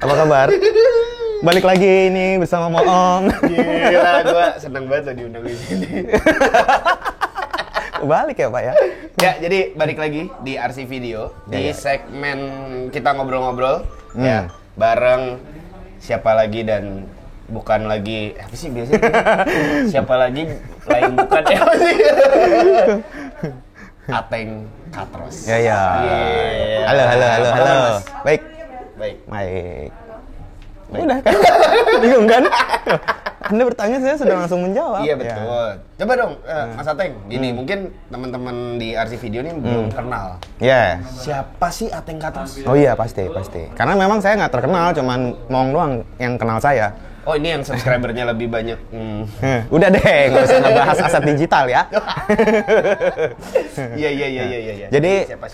Apa kabar? Balik lagi ini bersama Moong. Gila, gua seneng banget lo diundang di sini. Balik ya Pak ya? Ya, jadi balik lagi di RC Video di segmen kita ngobrol-ngobrol ya bareng siapa lagi dan bukan lagi apa sih biasanya siapa lagi lain bukan ya apa sih? Ateng Katros. Ya. Yeah. Halo. Mas? Baik. Baik. Udah kan? Bingung kan? Anda bertanya saya sudah langsung menjawab. Iya betul. Ya. Coba dong, Mas Ateng. Gini, mungkin teman-teman di RC Video ini belum kenal. Iya. Siapa sih Ateng Katros? Oh iya pasti. Karena memang saya nggak terkenal, cuman Moong doang yang kenal saya. Oh ini yang subscribernya lebih banyak. Udah deh, nggak usah ngebahas aset digital ya. Iya. Jadi siapa?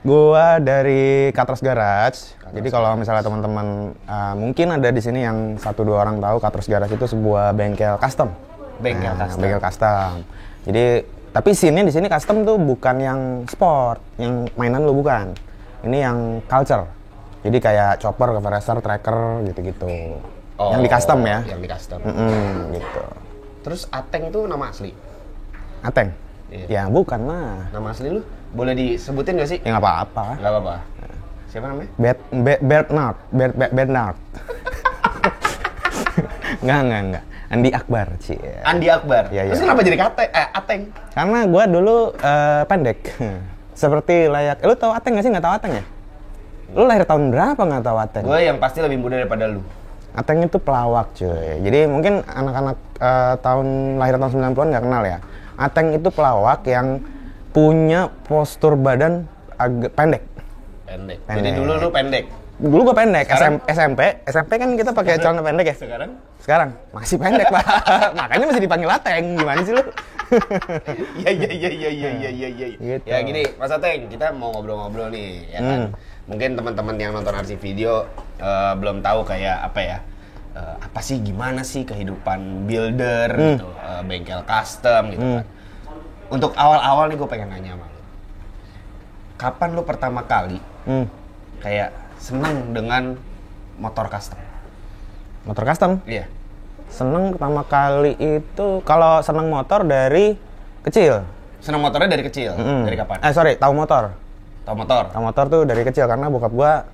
Gua dari Katros Garage. Jadi kalau misalnya teman-teman mungkin ada di sini yang 1-2 orang tahu Katros Garage itu sebuah bengkel custom. Bengkel custom. Jadi tapi scene-nya di sini custom tuh bukan yang sport, yang mainan lu bukan. Ini yang culture. Jadi kayak chopper, compressor, tracker gitu-gitu. Oh, yang di custom ya. Yang di custom. Gitu. Terus Ateng itu nama asli? Ateng? Iya. Ya bukan lah. Nama asli lu? Boleh disebutin gak sih? Ya nggak apa-apa. Nggak apa-apa. Siapa namanya? Bernard. Enggak. Andi Akbar, Ci. Andi Akbar. Iya. Terus kenapa jadi Ateng? Karena gua dulu pendek. Seperti layak. Lu tahu Ateng nggak sih? Nggak tahu Ateng ya? Lu lahir tahun berapa nggak tahu Ateng? Gue yang pasti lebih muda daripada lu. Ateng itu pelawak, cuy. Jadi mungkin anak-anak lahir tahun 90-an nggak kenal ya. Ateng itu pelawak yang punya postur badan agak pendek. Jadi dulu lu pendek. Dulu gua pendek. SMP kan kita pakai celana pendek ya. Sekarang masih pendek, Pak. Makanya masih dipanggil Ateng. Gimana sih lu? Iya. Gitu. Ya gini, Mas Ateng, kita mau ngobrol-ngobrol nih, ya kan. Mungkin teman-teman yang nonton RC Video belum tahu kayak apa ya. Apa sih, gimana sih kehidupan builder gitu, bengkel custom gitu kan. Untuk awal-awal nih gue pengen nanya sama lu. Kapan lu pertama kali kayak seneng dengan motor custom? Motor custom? Iya. Seneng pertama kali itu kalau seneng motor dari kecil. Seneng motornya dari kecil? Dari kapan? Tahu motor. Tahu motor? Tahu motor tuh dari kecil karena bokap gua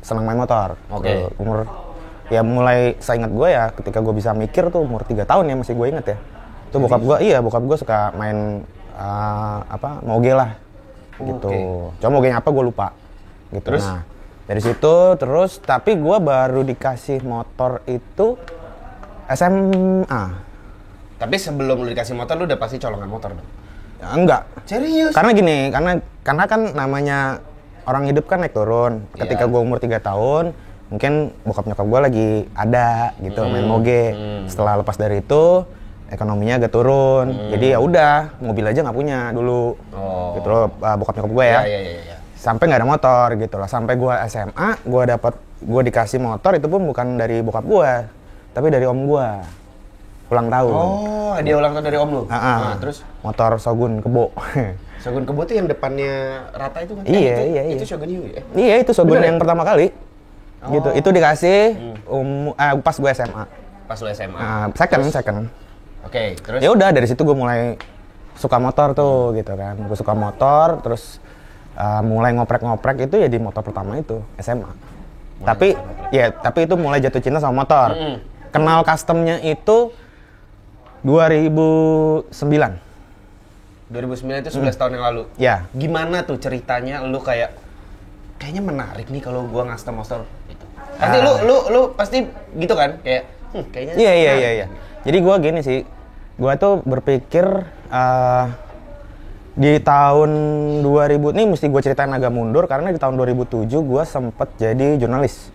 seneng main motor. Oke. Umur ya mulai seingat gua ya ketika gua bisa mikir tuh umur 3 tahun ya masih gue inget ya. Itu bokap gua suka main moge lah. Gitu. Cuma mogenya apa gua lupa. Gitu. Terus? Nah, dari situ terus tapi gua baru dikasih motor itu SMA. Tapi sebelum lu dikasih motor, lu udah pasti colongan motor dong? Ya, enggak. Serius? Karena gini, karena kan namanya orang hidup kan naik turun. Ketika gue umur 3 tahun, mungkin bokap nyokap gue lagi ada gitu main moge. Setelah lepas dari itu, ekonominya agak turun. Jadi ya udah, mobil aja nggak punya dulu. Gitu loh, bokap nyokap gue ya. Iya. Sampai nggak ada motor gitu loh. Sampai gue SMA, gue dikasih motor itu pun bukan dari bokap gue, tapi dari om gue. Ulang tahun. Oh, dia ulang tahun dari om lu? Nah, terus? Motor Shogun Kebo. Shogun Kebo tuh yang depannya rata itu kan? Iya. Itu Shogun Yu ya? Iya, itu Shogun yang pertama kali. Oh. Gitu. Itu dikasih pas gue SMA. Pas lu SMA? Second. Oke, terus? Ya udah, dari situ gue mulai suka motor tuh gitu kan. Gue suka motor, terus mulai ngoprek-ngoprek itu ya di motor pertama itu, SMA. Tapi itu mulai jatuh cinta sama motor. Kenal customnya itu 2009 itu 11 tahun yang lalu? Ya. Gimana tuh ceritanya lu kayaknya menarik nih kalau gua custom motor gitu. Pasti lu pasti gitu kan? Kayak kayaknya Iya. Jadi gua gini sih. Gua tuh berpikir di tahun 2000 nih mesti gua ceritain agak mundur karena di tahun 2007 gua sempet jadi jurnalis.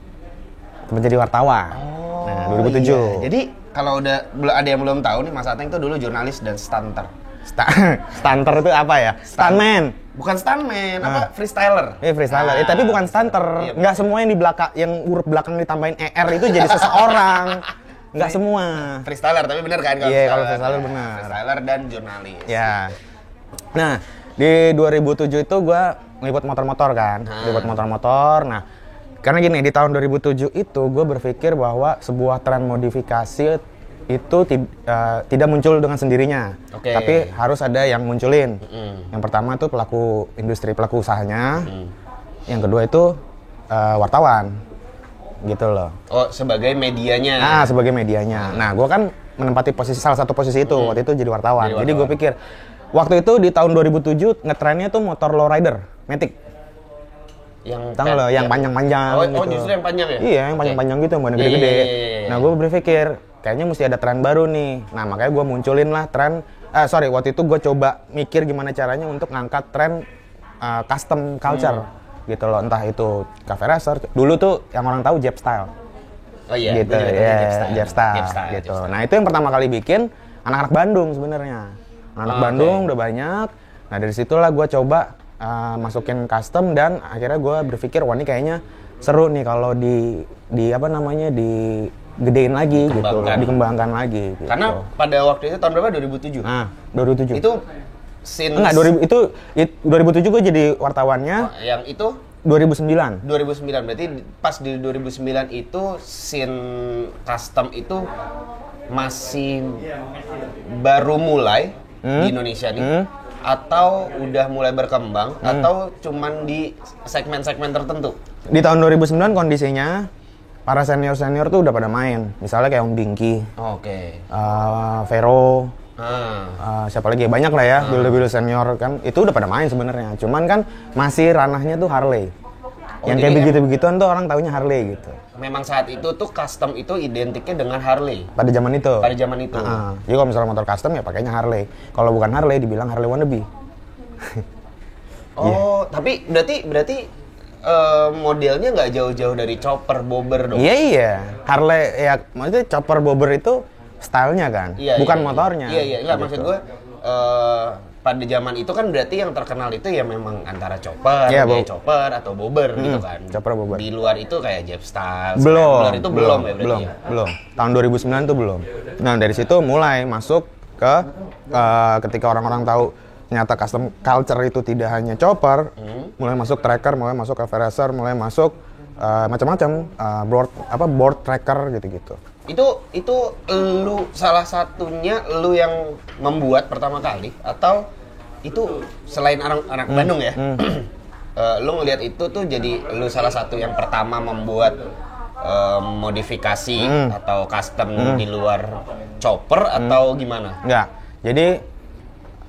Sempet jadi wartawan. Nah, 2007. Iya. Jadi kalau ada yang belum tahu nih, Mas Ateng tuh dulu jurnalis dan stunter. Stunter itu apa ya? Stuntman. Bukan stuntman, freestyler. Freestyler. Tapi bukan stunter. Nggak semua yang di belakang, yang huruf belakang ditambahin ER itu jadi seseorang. Nggak semua. Freestyler, tapi bener kan? Iya, kalau freestyler benar. Freestyler dan jurnalis. Ya. Nah, di 2007 itu gue ngeliput motor-motor kan. Ngeliput motor-motor. Nah, Karena gini, di tahun 2007 itu gue berpikir bahwa sebuah tren modifikasi itu tidak muncul dengan sendirinya, tapi harus ada yang munculin. Yang pertama itu pelaku industri, pelaku usahanya. Yang kedua itu wartawan, gitu loh. Oh, sebagai medianya. Nah, sebagai medianya. Nah, gue kan menempati salah satu posisi itu. Waktu itu jadi wartawan. Jadi gue pikir, waktu itu di tahun 2007 ngetrennya tuh motor lowrider, Matic. Tahu lo, yang panjang-panjang. Oh, justru yang panjang ya? Iya, yang panjang-panjang gitu, yang gede-gede. Nah, gue berpikir kayaknya mesti ada tren baru nih. Nah, makanya gue munculin lah tren. Waktu itu gue coba mikir gimana caranya untuk ngangkat tren custom culture, gitu loh. Entah itu cafe racer. Dulu tuh yang orang tahu Jap Style. Oh iya, gitu ya, Jap Style, gitu. Nah, itu yang pertama kali bikin anak-anak Bandung sebenarnya. Anak Bandung udah banyak. Nah, dari situlah gue coba masukin custom dan akhirnya gue berpikir wah ini kayaknya seru nih kalau digedein lagi gitu, dikembangkan lagi gitu. Karena pada waktu itu tahun berapa? 2007? Nah, 2007. Itu since... Enggak, 2007 gue jadi wartawannya. Yang itu? 2009. 2009, berarti pas di 2009 itu scene custom itu masih baru mulai di Indonesia nih? Atau udah mulai berkembang, atau cuman di segmen-segmen tertentu? Di tahun 2009 kondisinya para senior-senior tuh udah pada main. Misalnya kayak Om Dinky, Vero, siapa lagi? Banyak lah ya, builder-builder senior kan. Itu udah pada main sebenarnya. Cuman kan masih ranahnya tuh Harley. Yang kayak begitu-begituan tuh orang taunya Harley gitu. Memang saat itu tuh custom itu identiknya dengan Harley. Pada zaman itu. Jadi kalau misalnya motor custom ya pakainya Harley. Kalau bukan Harley dibilang Harley wannabe. Tapi berarti modelnya nggak jauh-jauh dari chopper, bobber dong? Iya. Harley ya maksudnya chopper, bobber itu stylenya kan, bukan motornya. Iya. Nggak, maksud gue pada zaman itu kan berarti yang terkenal itu ya memang antara chopper, chopper atau bobber gitu kan. Chopper, bobber. Di luar itu kayak Jap Style. Belum itu belum ya berarti. Belum. Tahun 2009 tuh belum. Nah, dari situ mulai masuk ke ketika orang-orang tahu ternyata custom culture itu tidak hanya chopper, mulai masuk tracker, mulai masuk cafe racer, mulai masuk macam-macam board tracker gitu-gitu. Itu lu salah satunya lu yang membuat pertama kali atau itu selain anak Bandung ya? Lu ngelihat itu tuh jadi lu salah satu yang pertama membuat modifikasi atau custom di luar chopper atau gimana? Enggak. Jadi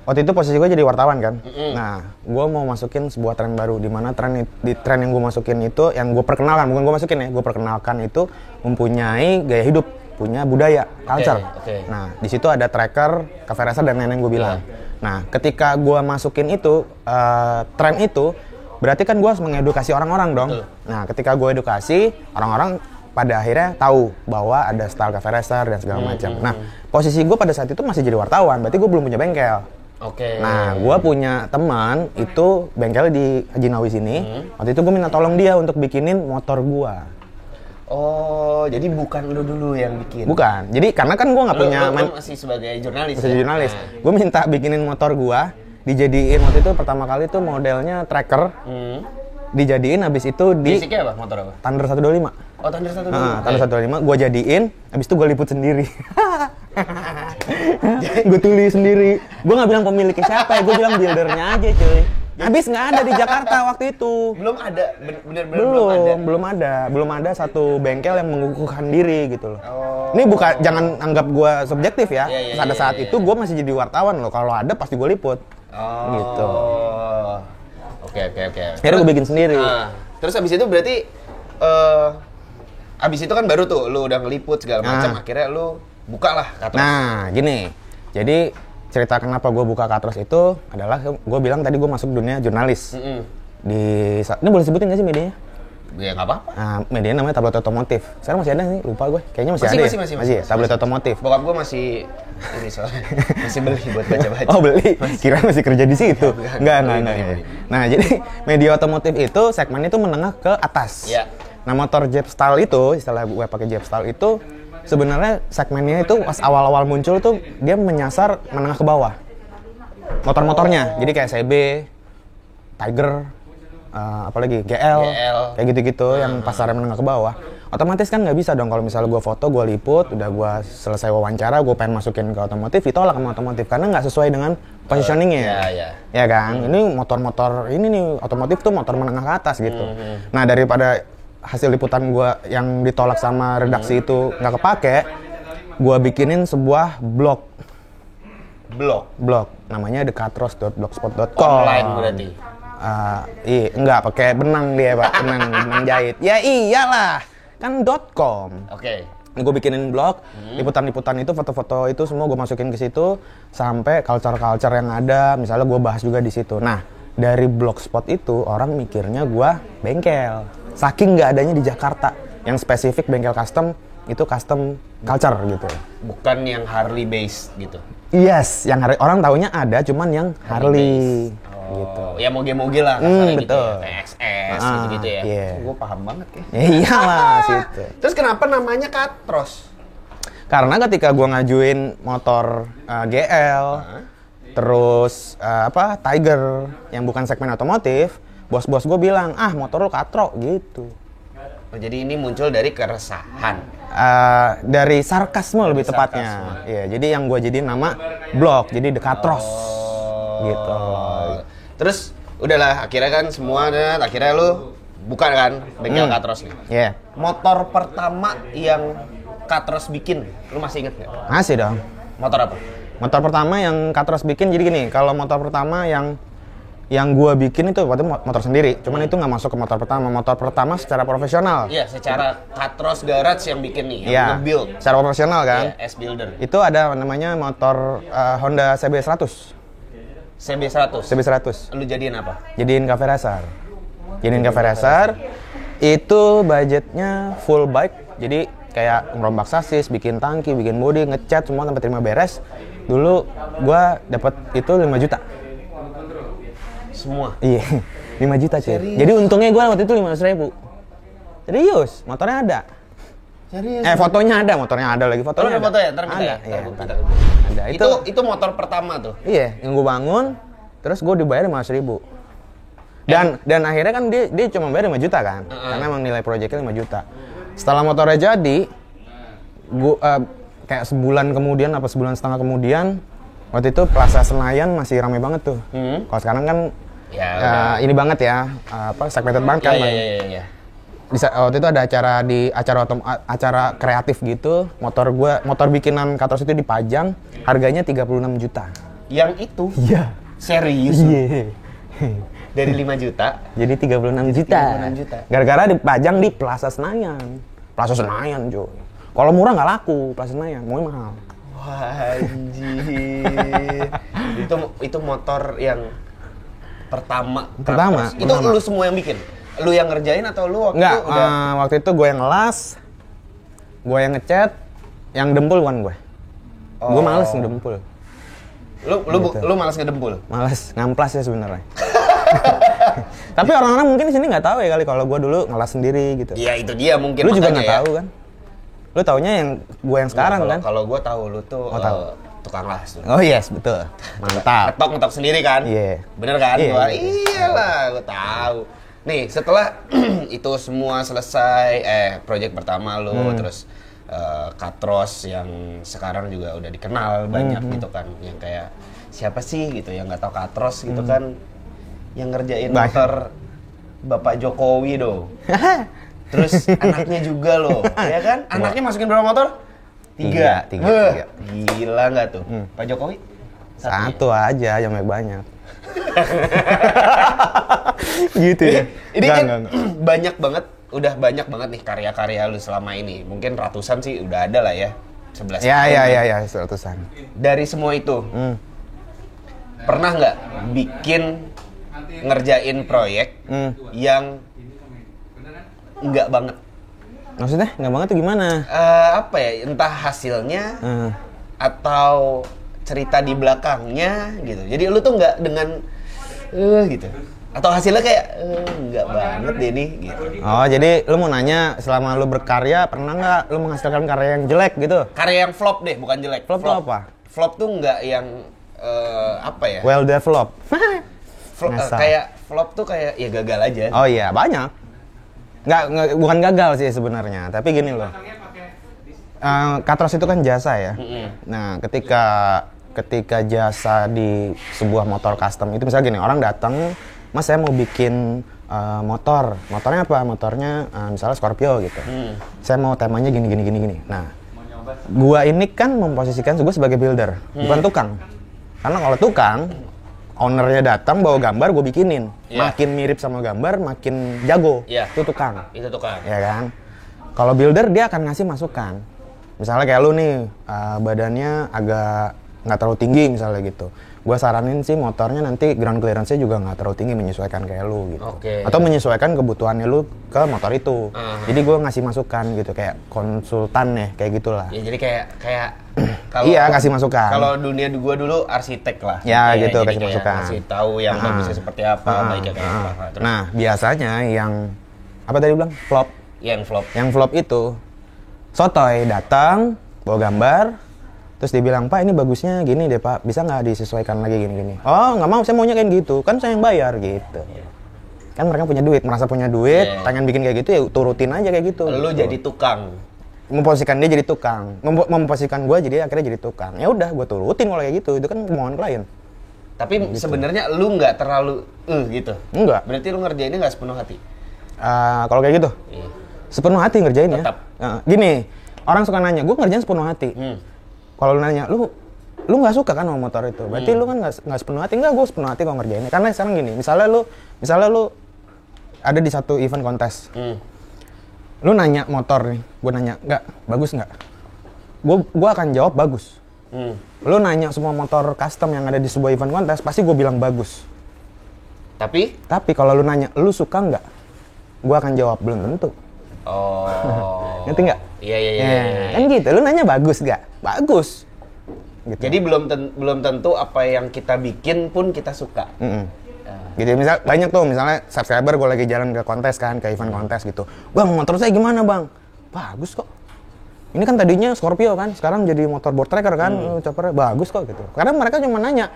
waktu itu posisi gue jadi wartawan kan. Nah, gue mau masukin sebuah tren baru di mana tren yang gue masukin itu yang gue perkenalkan, bukan gue masukin ya, gue perkenalkan itu mempunyai gaya hidup, punya budaya, culture. Nah, di situ ada tracker, cafe racer dan lain-lain gue bilang. Nah, ketika gue masukin itu tren itu, berarti kan gue harus mengedukasi orang-orang dong. Nah, ketika gue edukasi, orang-orang pada akhirnya tahu bahwa ada style cafe racer dan segala macam. Nah, posisi gue pada saat itu masih jadi wartawan, berarti gue belum punya bengkel. Nah, gue punya teman itu bengkel di Haji Nawawi sini. Waktu itu gue minta tolong dia untuk bikinin motor gue. Oh, jadi bukan lu dulu yang bikin? Bukan. Jadi karena kan gue nggak punya. Lu masih sebagai jurnalis. Jurnalis. Gue minta bikinin motor gue, dijadiin waktu itu pertama kali tuh modelnya tracker. Dijadiin habis itu di. Basicnya apa? Motor apa? Thunder 125. Oh, Thunder 125. Thunder 125. Gue jadiin, habis itu gue liput sendiri. Gue tulis sendiri. Gue nggak bilang pemiliknya siapa ya, gue bilang buildernya aja cuy. Habis nggak ada di Jakarta waktu itu. Belum ada, bener-bener belum ada satu bengkel yang mengukuhkan diri gitu loh. Ini bukan, jangan anggap gue subjektif ya. Pada saat itu gue masih jadi wartawan loh. Kalau ada pasti gue liput. Gitu. Oke. Akhirnya gue bikin sendiri. Terus abis itu berarti, abis itu kan baru tuh lu udah ngeliput segala macam. Akhirnya lu buka lah Katros. Nah, gini. Jadi cerita kenapa gue buka Katros itu adalah gue bilang tadi gue masuk dunia jurnalis. Ini boleh sebutin nggak sih medianya? Ya nggak apa-apa. Nah, medianya namanya Tablet Otomotif. Sekarang masih ada nih, lupa gue. Kayaknya masih ada. Masih. Tablet Otomotif. Bokap gue masih ini soalnya masih beli buat baca-baca. Oh, beli. Kira masih kerja di situ. Enggak. Nah, jadi media otomotif itu segmennya itu menengah ke atas. Iya. Nah, motor Jap Style itu, istilah gue pakai Jap Style itu sebenarnya segmennya itu pas awal-awal muncul tuh dia menyasar menengah ke bawah. Motor-motornya. Jadi kayak CB, Tiger, apalagi GL, GL. kayak gitu-gitu yang pasarnya menengah ke bawah. Otomatis kan nggak bisa dong kalau misalnya gue foto, gue liput, udah gue selesai wawancara, gue pengen masukin ke otomotif, ditolak sama otomotif karena nggak sesuai dengan positioningnya. Ya kan, ini motor-motor ini nih otomotif tuh motor menengah ke atas gitu. Nah daripada hasil liputan gue yang ditolak sama redaksi itu nggak kepake, gue bikinin sebuah blog namanya dekatros.blogspot.com. Online berarti. Iya, enggak pakai benang dia Pak, benang jahit. Ya iyalah, kan .com. Oke. Gue bikinin blog, liputan-liputan itu, foto-foto itu semua gue masukin ke situ sampai culture-culture yang ada, misalnya gue bahas juga di situ. Nah, dari blogspot itu orang mikirnya gue bengkel. Saking nggak adanya di Jakarta yang spesifik bengkel custom, itu custom culture gitu. Bukan yang Harley based gitu. Yes, yang orang taunya ada, cuman yang Harley. Gitu. Ya moge-moge lah kasarnya gitu betul. ya, TXS gitu-gitu ya. Iya. Gue paham banget ya. Ya iyalah situ. Terus kenapa namanya Katros? Karena ketika gue ngajuin motor GL, terus Tiger yang bukan segmen otomotif, bos-bos gue bilang, motor lo katro gitu. Oh, jadi ini muncul dari keresahan. Dari sarkasme lebih tepatnya. Iya, jadi yang gue jadiin nama blog, jadi Dekatros. Gitu. Terus udahlah akhirnya kan semua dan akhirnya lu buka kan bengkel Katros nih. Iya. Yeah. Motor pertama yang Katros bikin, lu masih inget nggak? Masih dong. Motor apa? Motor pertama yang Katros bikin jadi gini, kalau motor pertama yang gua bikin itu waktu motor sendiri, cuman itu nggak masuk ke motor pertama. Motor pertama secara profesional. Iya, secara Katros Garage yang bikin nih, yang nge-build. Secara profesional kan? Iya, S-Builder. Itu ada namanya motor Honda CB100. CB100. Lu jadiin apa? Jadiin cafe racer. Itu budgetnya full bike. Jadi kayak ngerombak sasis, bikin tangki, bikin bodi, ngecat semua sampai terima beres. Dulu gua dapat itu 5 juta. Semua? Iya, 5 juta cuy. Serius? Jadi untungnya gua waktu itu 500.000. Serius, motornya ada. Serius? Fotonya ada, motornya ada lagi. Fotonya ada foto ya? Ntar minta ada. ya? Iya, Ntar. ada. Itu motor pertama tuh? Iya, yang gue bangun, terus gue dibayar 500.000. Dan akhirnya kan dia cuma bayar 5 juta kan, karena emang nilai proyeknya 5 juta. Setelah motornya jadi, gue kayak sebulan kemudian, sebulan setengah kemudian, waktu itu Plaza Senayan masih ramai banget tuh. Kalau sekarang kan ini banget ya, segmented banget kan. Iya. Waktu itu ada acara kreatif gitu, motor bikinan Katros itu dipajang, harganya 36 juta. Yang itu? Iya. Serius? Iya. Dari 5 juta? Jadi 36 juta. Gara-gara dipajang di Plaza Senayan. Cuy. Kalau murah nggak laku, Plaza Senayan, mau mahal. Wah, anjir. itu motor yang pertama. Itu lu semua yang bikin? Lu yang ngerjain atau lu waktu itu udah? Waktu itu gue yang ngelas, gue yang ngecat, yang dempul bukan gue. Gue males ngedempul. Lu malas ngedempul? Malas, ngamplas ya sebenarnya. Tapi orang-orang mungkin di sini nggak tahu ya kali kalau gue dulu ngelas sendiri gitu. Iya itu dia mungkin. Lu juga nggak tahu kan? Lu taunya yang gue yang sekarang kan? Kalau gue tahu lu tuh tukang las tuh. Oh yes, betul. Mantap. Ngetok sendiri kan? Iya. Bener kan? Iya. Iyalah, gue tahu. Nih setelah itu semua selesai, project pertama lu, terus Katros yang sekarang juga udah dikenal banyak gitu kan, yang kayak siapa sih gitu yang nggak tahu Katros gitu kan, yang ngerjain motor Bapak Jokowi dong. Terus anaknya juga loh, ya kan? Anaknya masukin berapa motor? 3. Gila nggak tuh? Pak Jokowi? Satu aja, yang banyak. Gitu ya. Ini kan udah banyak banget nih karya-karya lu selama ini. Mungkin ratusan sih udah ada lah ya. 11 Ya, ratusan. Dari semua itu, pernah nggak ngerjain proyek yang nggak banget? Maksudnya nggak banget tuh gimana? Apa ya? Entah hasilnya atau cerita di belakangnya gitu. Jadi lu tuh nggak dengan gitu. Atau hasilnya kayak nggak banget deh nih gitu. Oh, jadi lu mau nanya selama lu berkarya pernah nggak lu menghasilkan karya yang jelek gitu? Karya yang flop deh, bukan jelek. Flop apa? Flop tuh nggak yang apa ya? Well developed. kayak flop tuh kayak ya gagal aja. Oh iya, banyak. Nggak, bukan gagal sih sebenarnya, tapi gini loh. Katros itu kan jasa ya. Nah, ketika jasa di sebuah motor custom itu misalnya gini, orang datang, Mas saya mau bikin motornya apa? Motornya misalnya Scorpio gitu. Saya mau temanya gini. Nah, gua ini kan memposisikan gua sebagai builder, bukan tukang. Karena kalau tukang, ownernya datang bawa gambar, gue bikinin. Makin mirip sama gambar, makin jago. Itu tukang. Itu tukang. Ya kan? Kalau builder dia akan ngasih masukan. Misalnya kayak lu nih, badannya agak nggak terlalu tinggi misalnya gitu. Gue saranin sih motornya nanti ground clearance-nya juga nggak terlalu tinggi, menyesuaikan kayak lu gitu. Atau menyesuaikan kebutuhannya lu ke motor itu. Jadi gue ngasih masukan gitu, kayak konsultan ya, kayak gitulah. Ya jadi kayak kalau iya, kasih masukan. Kalau dunia gue dulu arsitek lah. Ya kayak, gitu, kasih kayak masukan. kasih tahu yang bagusnya seperti apa, baiknya kayak apa. Terus, nah, biasanya yang apa tadi bilang? Flop. Yang flop itu sotoy datang bawa gambar, terus dia bilang, Pak ini bagusnya gini deh Pak, bisa nggak disesuaikan lagi gini-gini? Oh nggak mau, saya maunya kayak gitu, kan saya yang bayar gitu. Kan mereka punya duit, merasa punya duit, pengen bikin kayak gitu ya turutin aja kayak gitu. Lu gitu. jadi tukang. Memposisikan dia jadi tukang, memposisikan gue jadi akhirnya jadi tukang. Ya udah, gue turutin kalau kayak gitu, itu kan kemauan klien. Tapi gitu. Sebenarnya lu nggak terlalu gitu. Enggak. Berarti lu ngerjainnya nggak sepenuh hati. Kalau kayak gitu, sepenuh hati ngerjainnya. Tetap. Gini, orang suka nanya, gue ngerjain sepenuh hati. Kalau lu nanya, lu nggak suka kan sama motor itu? Berarti lu kan nggak sepenuh hati? Enggak, gue sepenuh hati kalau ngerjainnya. Karena sekarang gini, misalnya lu ada di satu event kontes. Lu nanya motor nih, gue nanya, nggak bagus nggak? Gue akan jawab bagus. Lu nanya semua motor custom yang ada di sebuah event kontes, pasti gue bilang bagus. Tapi kalau lu nanya, lu suka nggak? Gue akan jawab belum tentu. Oh. Ngerti nggak? Iya. Kan gitu, lu nanya bagus nggak? Bagus. Gitu. Jadi belum tentu apa yang kita bikin pun kita suka. Gitu, misal banyak tuh, misalnya subscriber gue lagi jalan ke kontes kan, ke event kontes gitu. Bang, motor saya gimana bang? Bagus kok. Ini kan tadinya Scorpio kan, sekarang jadi motor board tracker kan, choppernya bagus kok gitu. Karena mereka cuma nanya,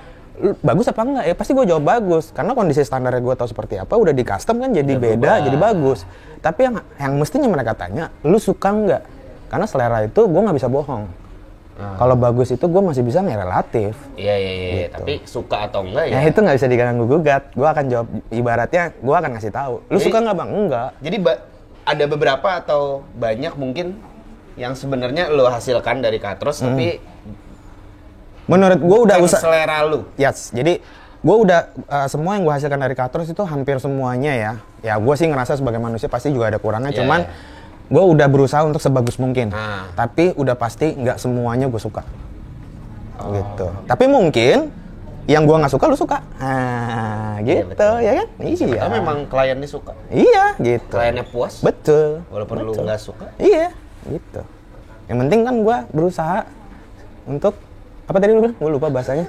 bagus apa enggak? Ya pasti gue jawab bagus, karena kondisi standarnya gue tahu seperti apa, udah di custom kan jadi beda, jadi bagus. Tapi yang mestinya mereka tanya, lu suka nggak? Karena selera itu gue nggak bisa bohong. Kalau bagus itu gue masih bisa relatif. Iya. Gitu. Tapi suka atau enggak ya? Ya itu nggak bisa diganggu gugat. Gue akan jawab, ibaratnya gue akan ngasih tahu. Lu suka nggak bang? Enggak. Jadi ada beberapa atau banyak mungkin yang sebenarnya lo hasilkan dari Katros, tapi menurut gue udah selera lu. Yes. Jadi gue udah semua yang gue hasilkan dari Katros itu hampir semuanya ya. Ya gue sih ngerasa sebagai manusia pasti juga ada kurangnya. Cuman gue udah berusaha untuk sebagus mungkin, tapi udah pasti nggak semuanya gue suka, gitu. Tapi mungkin yang gue nggak suka lu suka, gitu ya kan? Iya. Karena memang kliennya suka. Iya, gitu. Kliennya puas. Betul. Walaupun lu nggak suka. Iya, gitu. Yang penting kan gue berusaha untuk apa tadi lu bilang? Gue lupa bahasanya.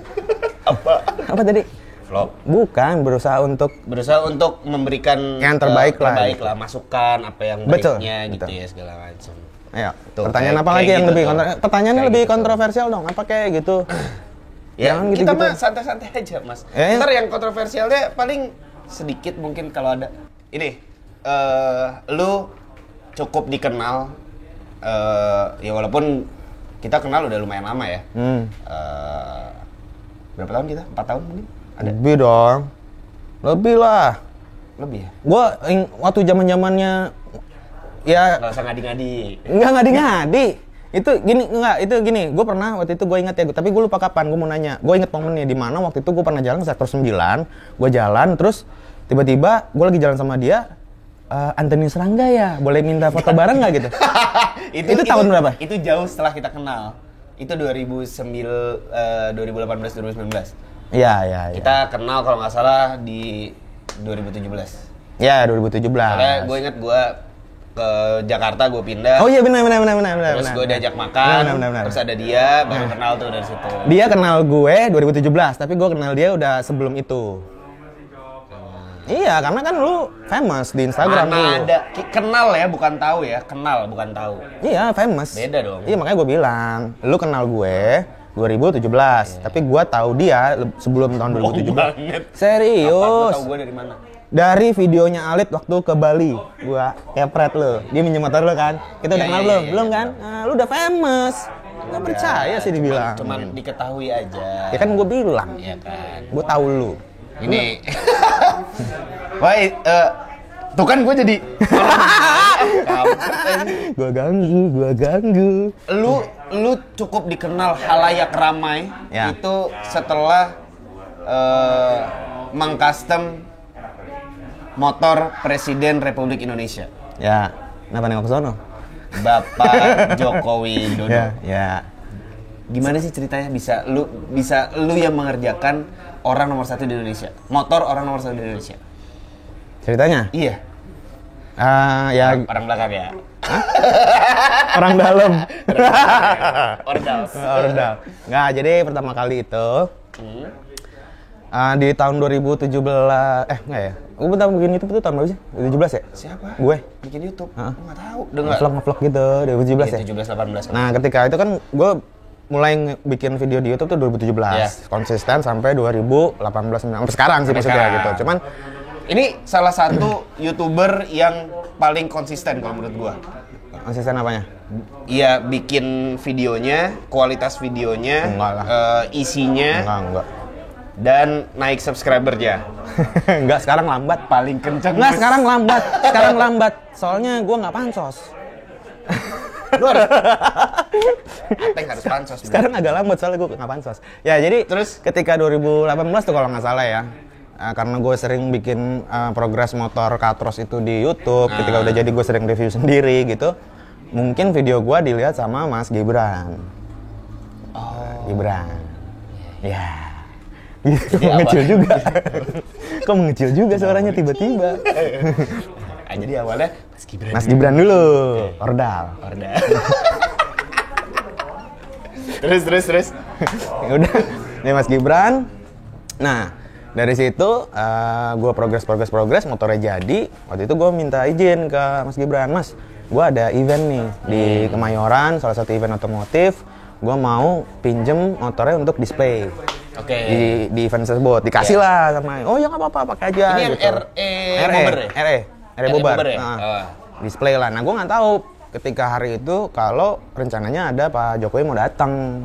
Apa tadi? Flop. Bukan, berusaha untuk memberikan yang terbaik lah, masukan apa yang baiknya gitu ya segala macam. Ayo, pertanyaan apa lagi yang lebih pertanyaannya lebih kontroversial dong, apa kayak gitu? Ya, kita mah santai-santai aja, Mas. Ntar yang kontroversialnya paling sedikit mungkin kalau ada. Ini, lu cukup dikenal, ya walaupun kita kenal udah lumayan lama ya. Berapa tahun kita? 4 tahun mungkin? Ada? Lebih dong. Lebih lah. Lebih ya? Gua waktu zaman-zamannya ya nggak usah ngadi-ngadi. Enggak ngadi-ngadi. Itu gini, gue pernah waktu itu gue ingat ya, tapi gue lupa kapan, gue mau nanya. Gue inget momennya di mana waktu itu gue pernah jalan ke sektor 9, gue jalan terus tiba-tiba gue lagi jalan sama dia, Anthony Serangga ya, boleh minta foto bareng nggak gitu? itu tahun berapa? Itu jauh setelah kita kenal. Itu 2018-2019. Iya. Kita kenal kalau nggak salah di 2017. Ya, 2017. Karena gue inget gue ke Jakarta, gue pindah. Oh iya benar. Terus gue diajak makan. Benar. Terus ada dia, baru kenal tuh dari situ. Dia kenal gue 2017, tapi gue kenal dia udah sebelum itu. Iya, karena kan lu famous di Instagram. Mana ada kenal ya, bukan tahu ya. Kenal bukan tahu. Iya, famous. Beda dong. Iya, makanya gue bilang, lu kenal gue 2017. Tapi gua tahu dia sebelum tahun 2017. Serius. Tahu gue dari mana? Dari videonya Alit waktu ke Bali. Gua kepret lo. Dia minjem motor lo kan. Kita udah kenal belum? Belum kan? Nah, lu udah famous. Nggak percaya sih dibilang. Cuman diketahui aja. Ya kan gua bilang. Iya kan. Gua tahu lu. Ini. Wah, tuh kan gue jadi. Gua ganggu. Lu cukup dikenal halayak ramai Ya. itu setelah mengcustom motor Presiden Republik Indonesia. Ya, kenapa nengok ke sono? Bapak Jokowi Dodo. Ya. Gimana sih ceritanya bisa lu yang mengerjakan orang nomor 1 di Indonesia, motor orang nomor 1 di Indonesia? Ceritanya? Iya. Ya Orang belakang ya. orang dalam. Ordal. Nggak, jadi pertama kali itu di tahun 2017, nggak ya? Gue pertama bikin YouTube itu tahun berapa sih? 2017 ya? Siapa? Gue. Bikin YouTube? Heeh. Nggak tahu. Dengar. Ngevlog gitu, 2017 ya? 17-18. Nah, ketika itu kan gue mulai bikin video di YouTube tuh 2017. Yeah. Konsisten sampai 2018, sampai sekarang sih maksudnya sekarang. gitu. Cuman ini salah satu YouTuber yang paling konsisten kalau menurut gua. konsisten apanya? Iya, bikin videonya, kualitas videonya, Enggak lah. Isinya, Enggak. dan naik subscribernya. Enggak, sekarang lambat. Paling kenceng. Enggak, sekarang lambat. Soalnya gue nggak pansos. Lu harus. Ateng harus pansos. Sekarang agak lambat soalnya gue nggak pansos. Ya, jadi Terus? ketika 2018 tuh kalau nggak salah ya, karena gue sering bikin progres motor Katros itu di YouTube, ketika udah jadi gue sering review sendiri gitu, mungkin video gue dilihat sama Mas Gibran. Gibran. Ya. Kok mengecil juga? Kok mengecil juga suaranya tiba-tiba? Jadi awalnya Mas Gibran dulu, Ordal. Terus. Ya udah, nih Mas Gibran. Nah, dari situ gue progres, motornya jadi. Waktu itu gue minta izin ke Mas Gibran, Mas, gue ada event nih di Kemayoran, salah satu event otomotif. Gue mau pinjem motornya untuk display. Oke. Di event tersebut dikasih lah sama, oh ya nggak apa-apa, pakai aja. Ini yang gitu. RE Bobar. Bobar ya? Nah, display lah. Nah, gue nggak tahu ketika hari itu kalau rencananya ada Pak Jokowi mau datang.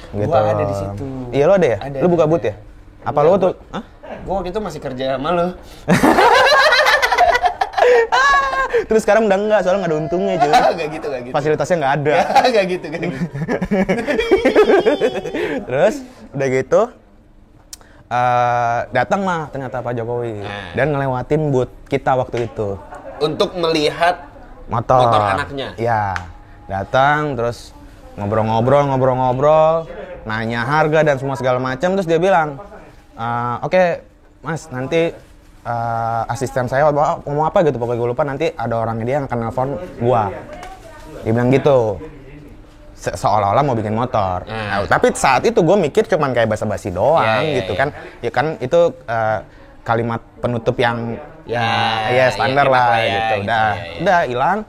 Gitu. Gua ada di situ. Iya, lo ada ya? Ada, Lo buka booth ya? Apa lo tuh? Hah? Gue waktu itu masih kerja sama lu. Terus sekarang udah enggak, soalnya nggak ada untungnya cuy. Gak gitu. Fasilitasnya nggak ada. Gak gitu. Terus udah gitu datang mah ternyata Pak Jokowi dan ngelewatin booth kita waktu itu Untuk melihat motor anaknya. Ya, datang terus ngobrol, nanya harga dan semua segala macam. Terus dia bilang, oke, Mas, nanti asisten saya ngomong apa gitu, pokoknya gue lupa, nanti ada orangnya dia yang akan nelfon gua. Dia bilang gitu, seolah-olah mau bikin motor. Nah, tapi saat itu gue mikir cuman kayak basa-basi doang gitu kan. Ya kan itu kalimat penutup yang standar lah gitu. Udah hilang.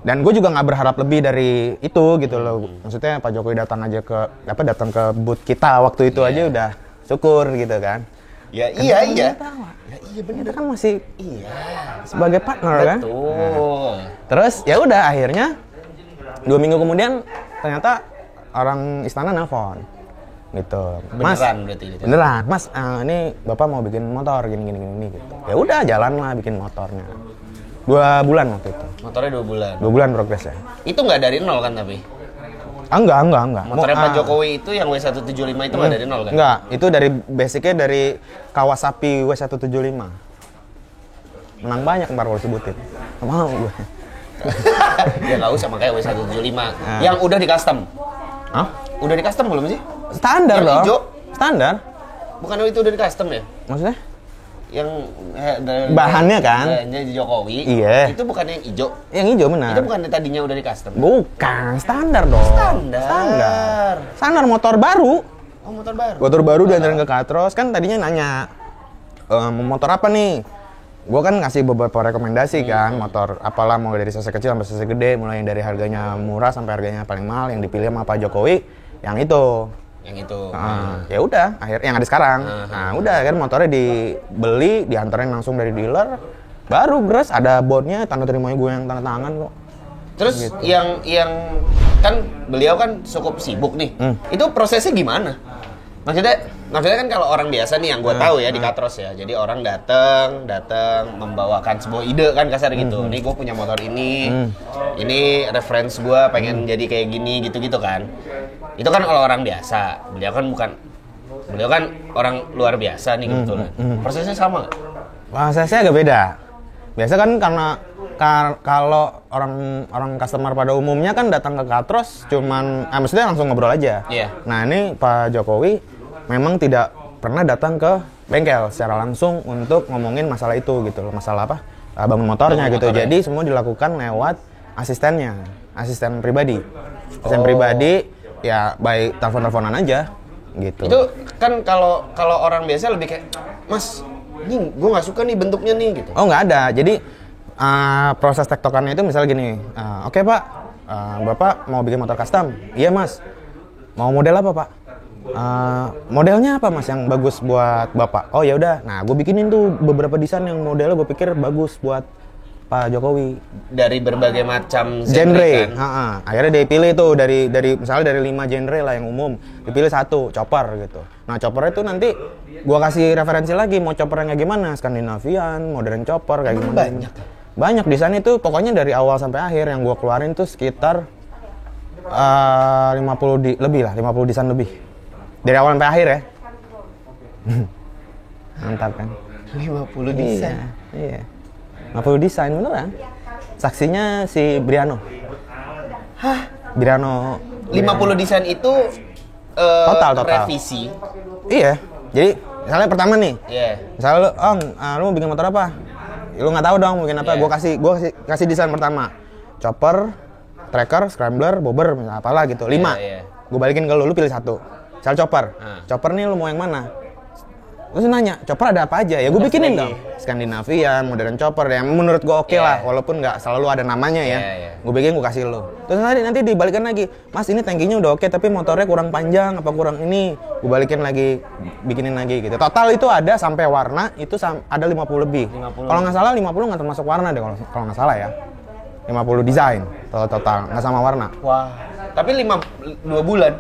Dan gue juga nggak berharap lebih dari itu gitu loh. Maksudnya Pak Jokowi datang ke booth kita waktu itu aja udah syukur gitu kan. Ya iya. Ya iya bener, kita kan masih sebagai partner kan. Betul. Terus ya udah akhirnya 2 minggu kemudian ternyata orang istana nelpon gitu. Mas, beneran Mas, ini Bapak mau bikin motor gini gitu. Ya udah jalan lah bikin motornya. 2 bulan waktu itu. Motornya 2 bulan. 2 bulan progresnya. Itu nggak dari nol kan tapi? Enggak. Motornya Pak Jokowi itu yang W175 itu nggak dari nol kan? Enggak, itu dari basicnya dari Kawasaki W175. Menang banyak ntar kalau sebutin. Nggak mau gue. Ya nggak usah, makanya W175 yang udah di custom. Hah? Udah di custom belum sih? Standar yang dong. hijau? Standar. Bukan itu udah di custom ya? Maksudnya? Yang bahannya kan? Yang Jokowi. Iya. Itu bukan yang hijau. Yang hijau benar. Itu bukan tadinya udah di custom. Bukan, standar dong. Standar motor baru. Oh, motor baru. Motor baru diantarin ke Katros, kan tadinya nanya motor apa nih? Gue kan ngasih beberapa rekomendasi kan, motor apalah, mau dari cc kecil sampai cc gede, mulai dari harganya murah sampai harganya paling mahal, yang dipilih sama Pak Jokowi, yang itu. Yang itu. Ya udah, akhirnya yang ada sekarang. Nah, udah akhirnya motornya dibeli, diantarin langsung dari dealer. Baru beres ada bondnya, tanda terimanya gue yang tanda tangan kok. Terus gitu. yang kan beliau kan cukup sibuk nih. Itu prosesnya gimana? Maksudnya kan kalau orang biasa nih yang gue tahu ya di Katros ya. Jadi orang datang membawakan sebuah ide kan kasar gitu. Nih gue punya motor ini. Ini reference gue pengen jadi kayak gini gitu-gitu kan. Itu kan kalau orang biasa. Beliau kan orang luar biasa nih kebetulan. Prosesnya sama nggak? Prosesnya agak beda. Biasa kan karena kalau orang customer pada umumnya kan datang ke Katros cuman maksudnya langsung ngobrol aja. Nah, ini Pak Jokowi memang tidak pernah datang ke bengkel secara langsung untuk ngomongin masalah itu gitu loh. Masalah apa? Bangun motornya gitu. Jadi semua dilakukan lewat asistennya, asisten pribadi. Asisten pribadi ya baik telepon-teleponan aja gitu. Itu kan kalau orang biasa lebih kayak, "Mas, ini gue nggak suka nih bentuknya nih," gitu. Oh, nggak ada. Jadi proses tektokannya itu misalnya gini, oke Pak, Bapak mau bikin motor custom? Iya Mas. Mau model apa Pak? Modelnya apa Mas yang bagus buat Bapak? Oh ya udah, nah gue bikinin tuh beberapa desain yang modelnya gue pikir bagus buat Pak Jokowi. Dari berbagai macam genre kan? Akhirnya dipilih tuh dari misalnya dari 5 genre lah yang umum, dipilih 1, chopper gitu. Nah chopper itu nanti gue kasih referensi lagi mau choppernya gimana, Skandinavian, modern chopper kayak gimana. Banyak desain itu pokoknya dari awal sampai akhir yang gue keluarin tuh sekitar 50 desain lebih. Dari awal sampai akhir ya. Mantap kan? 50 desain. Iya. 50 desain beneran. Saksinya si Briano. Hah? Briano. 50 desain itu total. Revisi. Iya. Jadi misalnya pertama nih. Misalnya lu mau bikin motor apa? Lu nggak tahu dong mungkin apa. Gue kasih desain pertama. Chopper, tracker, scrambler, bobber, misalnya apalah gitu. 5. Gue balikin ke lu pilih 1. Misal chopper. Chopper nih lu mau yang mana? Terus nanya, chopper ada apa aja? Ya gue bikinin dong. Skandinavian, modern chopper yang menurut gue oke lah, walaupun nggak selalu ada namanya ya. Gue bikin, gue kasih lo. Terus nanti dibalikin lagi, Mas ini tankinya udah oke, tapi motornya kurang panjang, apa kurang ini? Gue balikin lagi, bikinin lagi gitu. Total itu ada sampai warna itu ada 50 lebih. Kalau nggak salah 50 nggak termasuk warna deh kalau nggak salah ya. 50 desain total, nggak sama warna. Wah, tapi 2 bulan.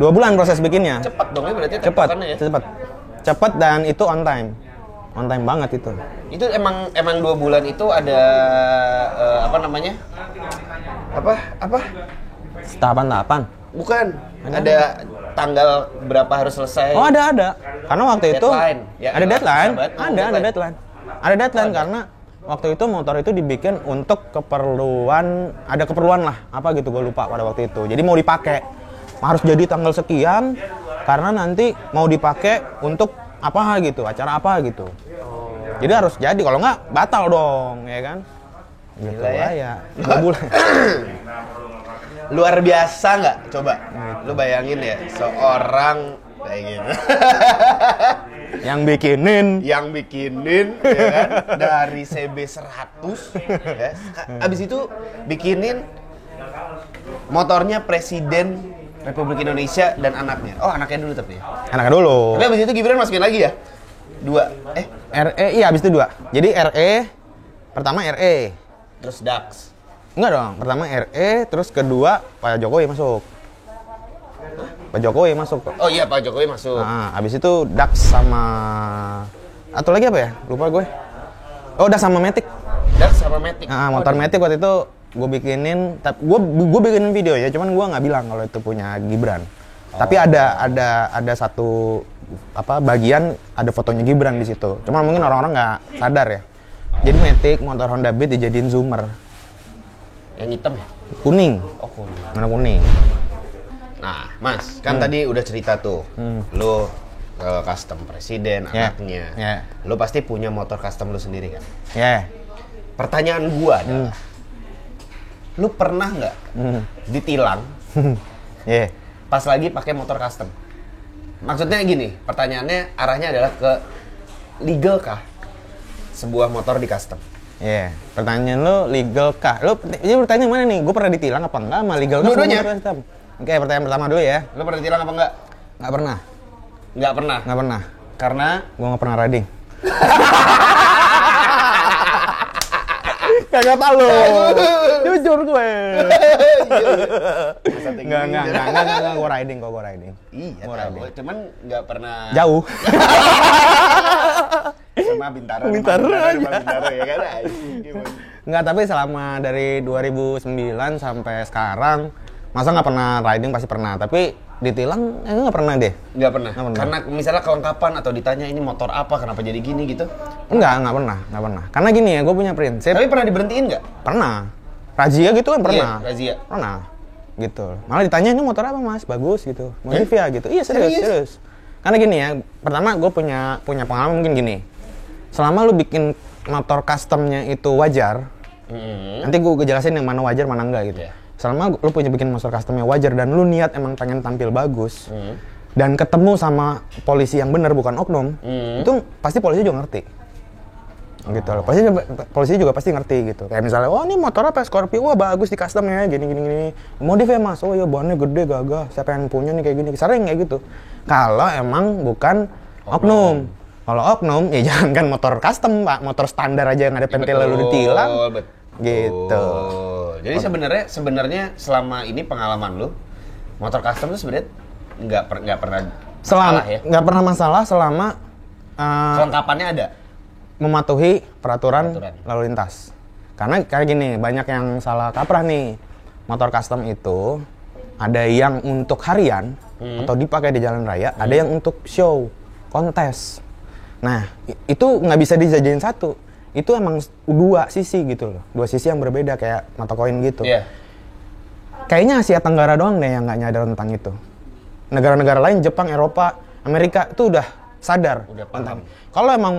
2 bulan proses bikinnya. Cepat dong ya berarti. Cepat dan itu on time banget itu. Itu emang 2 bulan itu ada apa namanya? Apa? Tahapan. Bukan. Ada tanggal berapa harus selesai? Oh ada. Karena waktu deadline. Itu ada deadline. Ada deadline karena waktu itu motor itu dibikin untuk keperluan lah apa gitu gue lupa pada waktu itu. Jadi mau dipakai harus jadi tanggal sekian karena nanti mau dipakai untuk apa gitu, acara apa gitu. Jadi harus jadi, kalau nggak batal dong, ya kan? Gitu ya. 2 bulan. Luar biasa nggak? Coba, lu bayangin ya, seorang kayak gitu. Yang bikinin, ya kan? Dari CB 100, ya. Abis itu bikinin motornya Presiden Republik Indonesia dan anaknya. Oh, anaknya dulu tapi ya? Anaknya dulu. Tapi abis itu Gibran masukin lagi ya? 2. RE, iya abis itu 2. Jadi pertama RE. Terus Dax. Enggak dong, pertama RE, terus kedua Pak Jokowi masuk. Oh iya, Pak Jokowi masuk. Nah, abis itu Dax sama... Atau lagi apa ya? Lupa gue. Oh, Dax sama Matic. Motor Matic waktu itu gue bikinin, gue bikinin video ya, cuman gue nggak bilang kalau itu punya Gibran. Tapi ada satu bagian ada fotonya Gibran di situ. Cuman mungkin orang-orang nggak sadar ya. Jadi Matic motor Honda Beat dijadiin Zoomer. Yang hitam ya? Kuning. Oh kuning. Warna kuning. Nah, Mas, kan tadi udah cerita tuh, lu custom Presiden, anaknya. Lu pasti punya motor custom lu sendiri kan? Pertanyaan gua adalah, lu pernah nggak ditilang pas lagi pakai motor custom? Maksudnya gini, pertanyaannya arahnya adalah ke legal kah sebuah motor di custom? Pertanyaan lu legal kah? Ini pertanyaan mana nih? Gue pernah ditilang apa enggak sama legal kah? Dua-duanya. Oke, pertanyaan pertama dulu ya. Lu pernah ditilang apa enggak? Nggak pernah. Nggak pernah. Nggak pernah. Karena Gue nggak pernah riding. Kagak tahu lo. Jujur gue. Enggak, gue riding kok, gue riding. Iya, gua tahu. Cuman nggak pernah jauh. sama Bintaro ya kan. Enggak, tapi selama dari 2009 sampai sekarang masa nggak pernah riding, pasti pernah. Tapi ditilang nggak pernah deh. Nggak pernah. Karena misalnya kelengkapan atau ditanya ini motor apa, kenapa jadi gini gitu. Nggak pernah. Karena gini ya, gue punya prinsip. Tapi pernah diberhentiin nggak? Pernah. Razia gitu kan pernah. Iya, razia. Pernah. Gitu. Malah ditanya ini motor apa mas? Bagus gitu. Modifia gitu. Iya serius. Karena gini ya, pertama gue punya pengalaman mungkin gini. Selama lu bikin motor customnya itu wajar, nanti gue jelasin yang mana wajar mana enggak gitu. Yeah. Selama lu punya bikin motor customnya wajar dan lu niat emang pengen tampil bagus, dan ketemu sama polisi yang benar bukan oknum, itu pasti polisi juga ngerti. Gitu loh. Polisi juga pasti ngerti gitu. Kayak misalnya, oh ini motor apa Scorpio, wah bagus di custom ya, gini. Modif ya mas, oh ya bahannya gede gagah, siapa yang punya nih kayak gini. Sering kayak gitu. Kalau emang bukan oknum. Kalau oknum, ya jangankan motor custom pak, motor standar aja yang ada pentil lalu ditilang. Betul. Gitu. Jadi sebenarnya selama ini pengalaman lu, motor custom tuh sebenarnya nggak pernah masalah ya? Nggak pernah masalah selama kelengkapannya ada. Mematuhi peraturan lalu lintas. Karena kayak gini, banyak yang salah kaprah nih. Motor custom itu ada yang untuk harian atau dipakai di jalan raya, ada yang untuk show, kontes. Nah, itu nggak bisa dijadiin satu. Itu emang dua sisi gitu loh. Dua sisi yang berbeda kayak mata koin gitu. Yeah. Kayaknya Asia Tenggara doang deh yang nggak nyadar tentang itu. Negara-negara lain, Jepang, Eropa, Amerika itu udah sadar. Udah paham. Kalau emang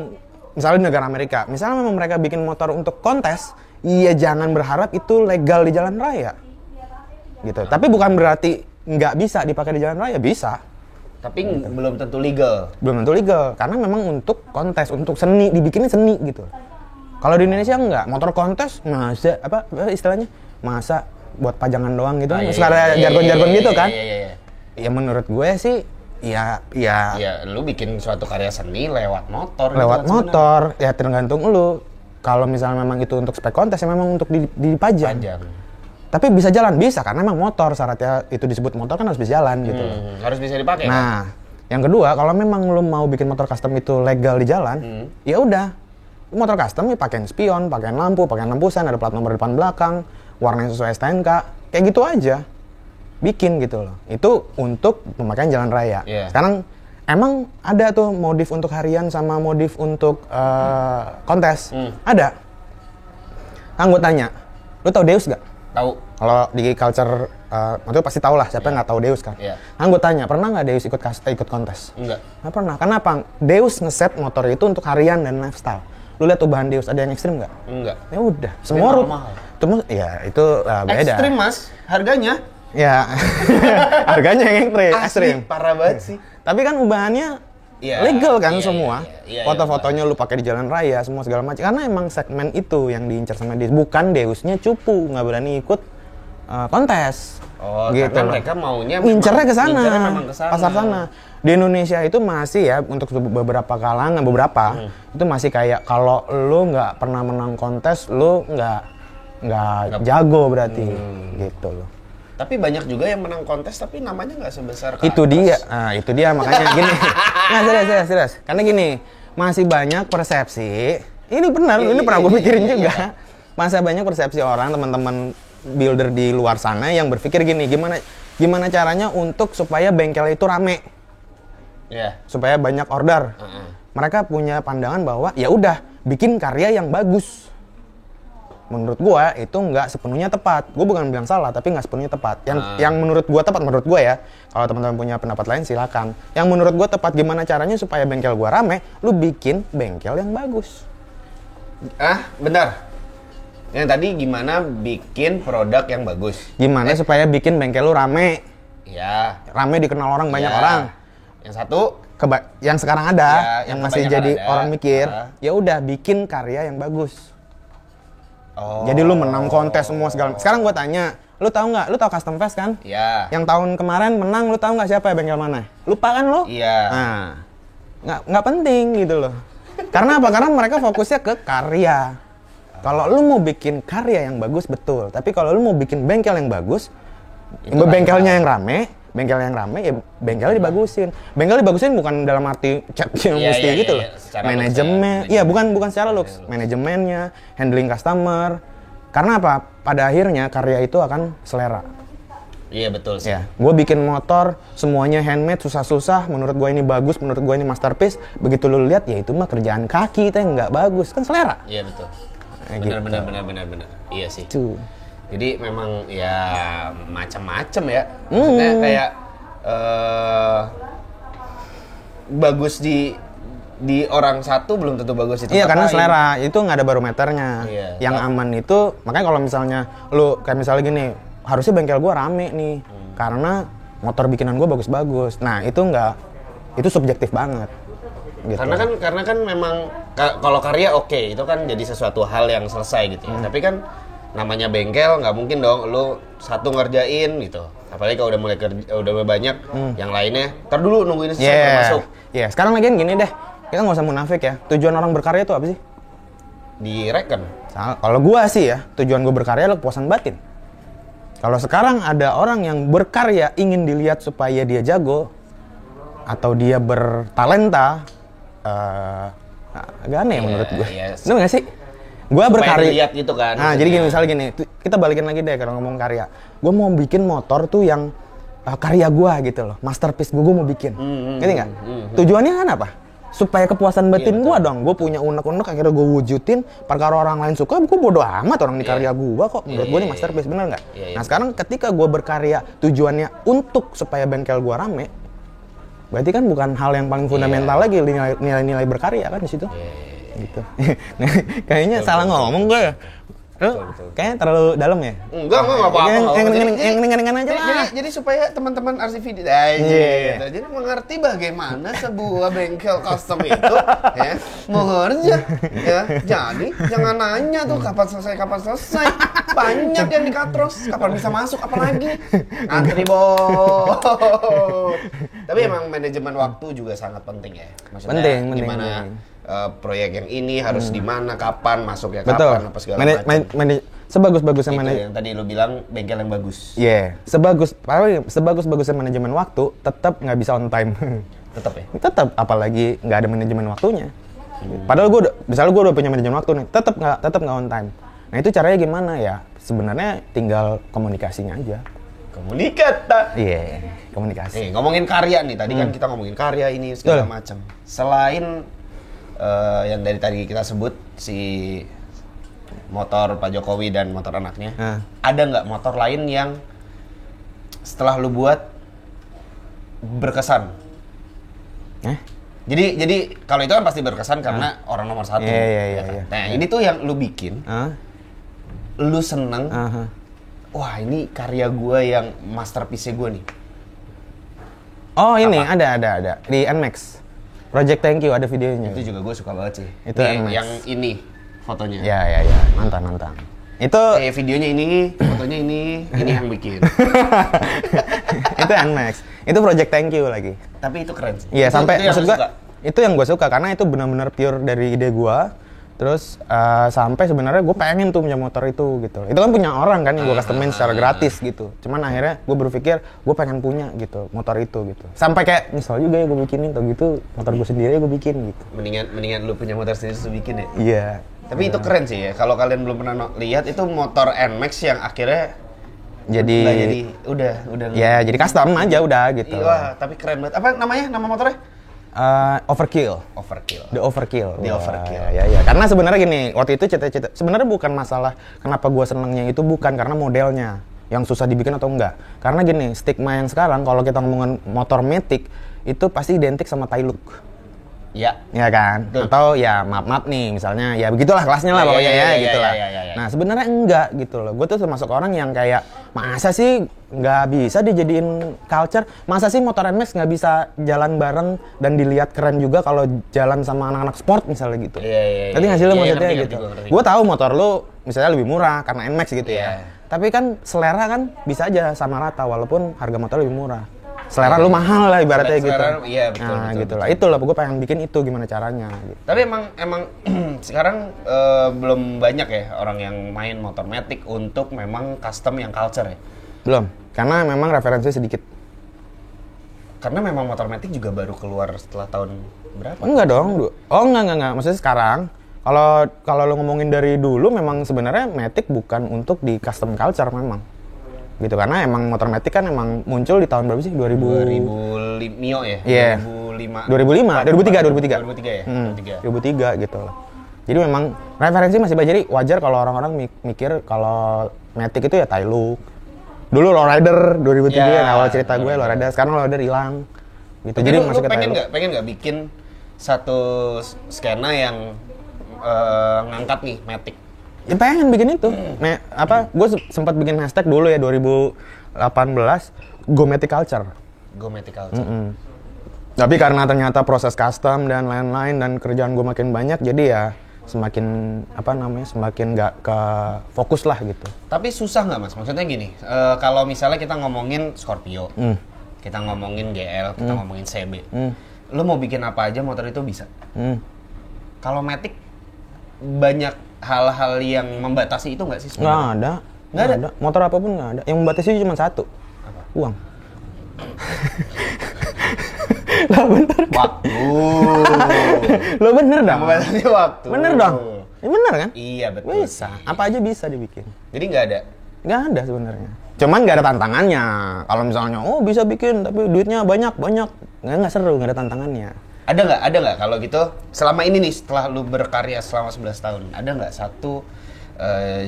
misalnya di negara Amerika, misalnya memang mereka bikin motor untuk kontes, iya jangan berharap itu legal di jalan raya. Gitu. Tapi bukan berarti nggak bisa dipakai di jalan raya, bisa. Tapi belum tentu legal. Belum tentu legal, karena memang untuk kontes, untuk seni, dibikinnya seni gitu. Kalau di Indonesia enggak, motor kontes masa apa istilahnya? Masa buat pajangan doang gitu. Ada jargon-jargon gitu kan. Iya. Ya menurut gue sih ya, lu bikin suatu karya seni lewat motor. Lewat motor, ya tergantung lu. Kalau misalnya memang itu untuk spek kontes, ya memang untuk dipajang. Tapi bisa jalan, bisa karena memang motor syaratnya itu disebut motor kan harus bisa jalan gitu. Harus bisa dipakai. Nah, yang kedua kalau memang lu mau bikin motor custom itu legal di jalan, ya udah. Motor custom ya pakaiin spion, pakaiin lampu sen, ada plat nomor depan belakang, warnanya sesuai STNK, kayak gitu aja. Bikin gitu loh. Itu untuk pemakaian jalan raya. Yeah. Sekarang emang ada tuh modif untuk harian sama modif untuk kontes. Ada. Kan gue tanya, lu tau Deus gak? Tahu. Kalau di culture, maksudnya pasti tau lah siapa yang nggak tahu Deus kan. Yeah. Kan gue tanya, pernah nggak Deus ikut kontes? Enggak. Nggak pernah. Kenapa? Deus ngeset motor itu untuk harian dan lifestyle. Lu lihat tuh bahan Deus, ada yang ekstrim nggak? Enggak. Ya udah, semua ya itu beda. Ekstrim mas, harganya? Ya, harganya yang ekstrim. Parah banget sih. Tapi kan bahannya legal kan semua. Foto-fotonya lu pakai di jalan raya, semua segala macam. Karena emang segmen itu yang diincar sama Deus. Bukan Deusnya cupu, nggak berani ikut kontes. Oh, gitu. Karena mereka maunya ngincernya ke sana, kesana. pasar sana. Di Indonesia itu masih ya untuk beberapa kalangan, itu masih kayak kalau lu nggak pernah menang kontes, lu nggak jago berarti, gitu loh. Tapi banyak juga yang menang kontes tapi namanya nggak sebesar Itu dia, itu dia makanya gini. Nah serius. Karena gini, masih banyak persepsi. Ini benar, ini pernah gue pikirin juga. Masih banyak persepsi orang, teman-teman builder di luar sana yang berpikir gini, gimana caranya untuk supaya bengkel itu rame, supaya banyak order. Mereka punya pandangan bahwa ya udah bikin karya yang bagus. Menurut gua itu nggak sepenuhnya tepat. Gua bukan bilang salah, tapi nggak sepenuhnya tepat. Yang menurut gua tepat, menurut gua ya. Kalau teman-teman punya pendapat lain silakan. Yang menurut gua tepat, gimana caranya supaya bengkel gua rame? Lu bikin bengkel yang bagus. Bentar. Yang tadi gimana bikin produk yang bagus? Gimana supaya bikin bengkel lu rame? Ya. Rame dikenal orang, banyak orang. Yang satu, yang sekarang ada, yang masih jadi ada. orang mikir, ya udah bikin karya yang bagus. Jadi lu menang kontes semua segala. Sekarang gua tanya, lu tahu nggak? Lu tahu Custom Fest kan? Iya. Yang tahun kemarin menang, lu tahu nggak siapa ya bengkel mana? Lupa kan lu? Iya. Nah, nggak penting gitu loh. Karena apa? Karena mereka fokusnya ke karya. Kalau lu mau bikin karya yang bagus betul, tapi kalau lu mau bikin bengkel yang bagus, bengkelnya yang rame ya bengkelnya dibagusin. Bengkel dibagusin bukan dalam arti cat yang mesti gitu loh. Manajemen, iya bukan secara looks, manajemennya, handling customer. Karena apa? Pada akhirnya karya itu akan selera. Iya betul sih. Ya, gue bikin motor semuanya handmade, susah-susah. Menurut gue ini bagus, menurut gue ini masterpiece. Begitu lu lihat, ya itu mah kerjaan kaki itu yang nggak bagus, kan selera. Iya betul. Benar. Iya sih. Tuh. Jadi memang ya macam-macam ya. Maksudnya kayak bagus di orang satu belum tentu bagus di tempat Iya, karena lain. selera itu nggak ada barometernya. Iya. Yang aman itu, makanya kalau misalnya lu kayak misalnya gini, harusnya bengkel gua rame nih, karena motor bikinan gua bagus-bagus. Nah itu itu subjektif banget. Gitu. Karena kan memang kalau karya oke, itu kan jadi sesuatu hal yang selesai gitu ya. Tapi kan namanya bengkel nggak mungkin dong lu satu ngerjain gitu. Apalagi kalau udah mulai udah banyak yang lainnya. Ntar dulu nungguin selesai baru masuk. Iya, sekarang lagi gini deh. Kita nggak usah munafik ya. Tujuan orang berkarya itu apa sih? Direken. Kalau gua sih ya, tujuan gua berkarya adalah kepuasan batin. Kalau sekarang ada orang yang berkarya ingin dilihat supaya dia jago atau dia bertalenta, agak aneh menurut gue. Bener nggak sih? Gue berkarya. Lihat gitu kan. Nah, jadi gini, misalnya gini, kita balikin lagi deh kalau ngomong karya. Gue mau bikin motor tuh yang karya gue gitu loh, masterpiece gue mau bikin. Ngerti nggak? Tujuannya kan apa? Supaya kepuasan batin gue dong. Gue punya unek-unek akhirnya gue wujudin. Perkara orang lain suka, gue bodo amat orang di karya gue kok. Menurut gue ini masterpiece, bener nggak? Nah sekarang ketika gue berkarya tujuannya untuk supaya bengkel gue rame, berarti kan bukan hal yang paling fundamental lagi nilai-nilai berkarya kan di situ. Gitu. Nah, kayaknya salah ngomong gue. Kayaknya terlalu dalam ya? Enggak apa-apa. Yang ringan-ringan aja lah. Jadi supaya teman-teman RCV gitu. Jadi mengerti bagaimana sebuah bengkel custom itu ya mau kerja ya. Jadi jangan nanya tuh kapan selesai. Banyak yang di Katros, kapan bisa masuk apalagi. Antri bos. Tapi emang manajemen waktu juga sangat penting ya. Maksudnya penting. Gimana proyek yang ini harus di mana, kapan masuknya, betul. Kapan apa segala macam. Sebagus-bagusnya yang tadi lu bilang bengkel yang bagus. Iya, sebagus-bagusnya manajemen waktu tetap nggak bisa on time. Tetap ya? Tetap, apalagi nggak ada manajemen waktunya. Padahal misalnya gue udah punya manajemen waktu nih, tetap nggak on time. Nah itu caranya gimana ya? Sebenarnya tinggal komunikasinya aja. Komunikata. Iya, komunikasi. Ngomongin karya nih, tadi kan kita ngomongin karya ini segala macam. Selain yang dari tadi kita sebut si motor Pak Jokowi dan motor anaknya, ada nggak motor lain yang setelah lu buat berkesan? Jadi kalau itu kan pasti berkesan karena orang nomor satu. Iya. Nah ini tuh yang lu bikin, lu seneng. Wah ini karya gue yang masterpiece-nya gue nih. Oh ini ada di NMAX. Project Thank You ada videonya. Itu juga gue suka banget sih. Itu yang ini fotonya. Ya. Nonton. Itu videonya ini, fotonya ini yang bikin. Itu NMAX. Itu Project Thank You lagi. Tapi itu keren sih. Iya, sampai maksud gue itu yang gue suka karena itu benar-benar pure dari ide gue. Terus sampai sebenarnya gue pengen tuh punya motor itu gitu. Itu kan punya orang kan yang gue customin secara gratis gitu. Cuman akhirnya gue berpikir gue pengen punya gitu motor itu gitu. Sampai kayak nyesel juga ya gue bikinin atau gitu motor gue sendiri gue bikin gitu. Mendingan lu punya motor sendiri terus bikin ya. Iya. Tapi itu keren sih ya. Kalau kalian belum pernah lihat itu motor NMAX yang akhirnya udah. Ya jadi custom aja udah gitu. Iya, tapi keren banget. Apa namanya? Nama motornya? Overkill. The Overkill. Ya. Karena sebenarnya gini, waktu itu cita-cita sebenarnya bukan masalah kenapa gue senengnya itu bukan karena modelnya yang susah dibikin atau enggak. Karena gini, stigma yang sekarang kalau kita ngomongin motor matic itu pasti identik sama Tailuk. Ya kan? Betul. Atau ya maaf nih misalnya ya begitulah kelasnya lah pokoknya ya gitulah. Nah sebenarnya enggak gitu loh. Gue tuh termasuk orang yang kayak masa sih nggak bisa dijadiin culture, masa sih motor NMAX nggak bisa jalan bareng dan dilihat keren juga kalau jalan sama anak-anak sport misalnya gitu. Nanti ngasih lo maksudnya gitu. Gue tahu motor lo misalnya lebih murah karena NMAX gitu ya. tapi kan selera kan bisa aja sama rata walaupun harga motor lebih murah. Selera lu mahal lah ibaratnya gitu. Iya betul. Nah, betul, gitu betul. lah. Itulah gue pengen bikin itu gimana caranya gitu. Tapi emang sekarang belum banyak ya orang yang main motor matic untuk memang custom yang culture ya. Belum, karena memang referensinya sedikit. Karena memang motor matic juga baru keluar setelah tahun berapa? Enggak dong. Enggak. Maksudnya sekarang kalau lu ngomongin dari dulu memang sebenarnya Matic bukan untuk di custom culture memang. Gitu karena emang motor Matic kan emang muncul di tahun berapa sih? 2005 Mio ya? Iya. 2003 ya? 2003 gitu loh. Jadi memang referensi masih banyak. Jadi wajar kalau orang-orang mikir kalau Matic itu ya Tailuk. Dulu Lowrider 2003 Ya, awal cerita gue Lowrider, sekarang Lowrider hilang. Gitu. Tapi Jadi lu masuk ke pengen Tailuk. nggak bikin satu skena yang ngangkat nih Matic? Ya pengen bikin itu. Gue sempat bikin hashtag dulu ya 2018 Go Matic Culture. Go Matic Culture. Tapi karena ternyata proses custom dan lain-lain dan kerjaan gue makin banyak, jadi ya semakin semakin nggak ke fokus lah gitu. Tapi susah nggak mas? Maksudnya gini, kalau misalnya kita ngomongin Scorpio, kita ngomongin GL, kita ngomongin CB, lo mau bikin apa aja motor itu bisa. Kalau Matic banyak hal-hal yang membatasi itu nggak sih sebenarnya? Nggak ada. Motor apapun nggak ada. Yang membatasi cuma satu. Apa? Uang. Lah bener. Waktu. Lo bener dong. Membatasi waktu. Bener dong. Ya bener kan? Iya betul. Bisa. Apa aja bisa dibikin. Jadi nggak ada. Nggak ada sebenarnya. Cuman nggak ada tantangannya. Kalau misalnya, bisa bikin tapi duitnya banyak. Nggak seru, nggak ada tantangannya. Ada nggak kalau gitu selama ini nih setelah lu berkarya selama 11 tahun, ada nggak satu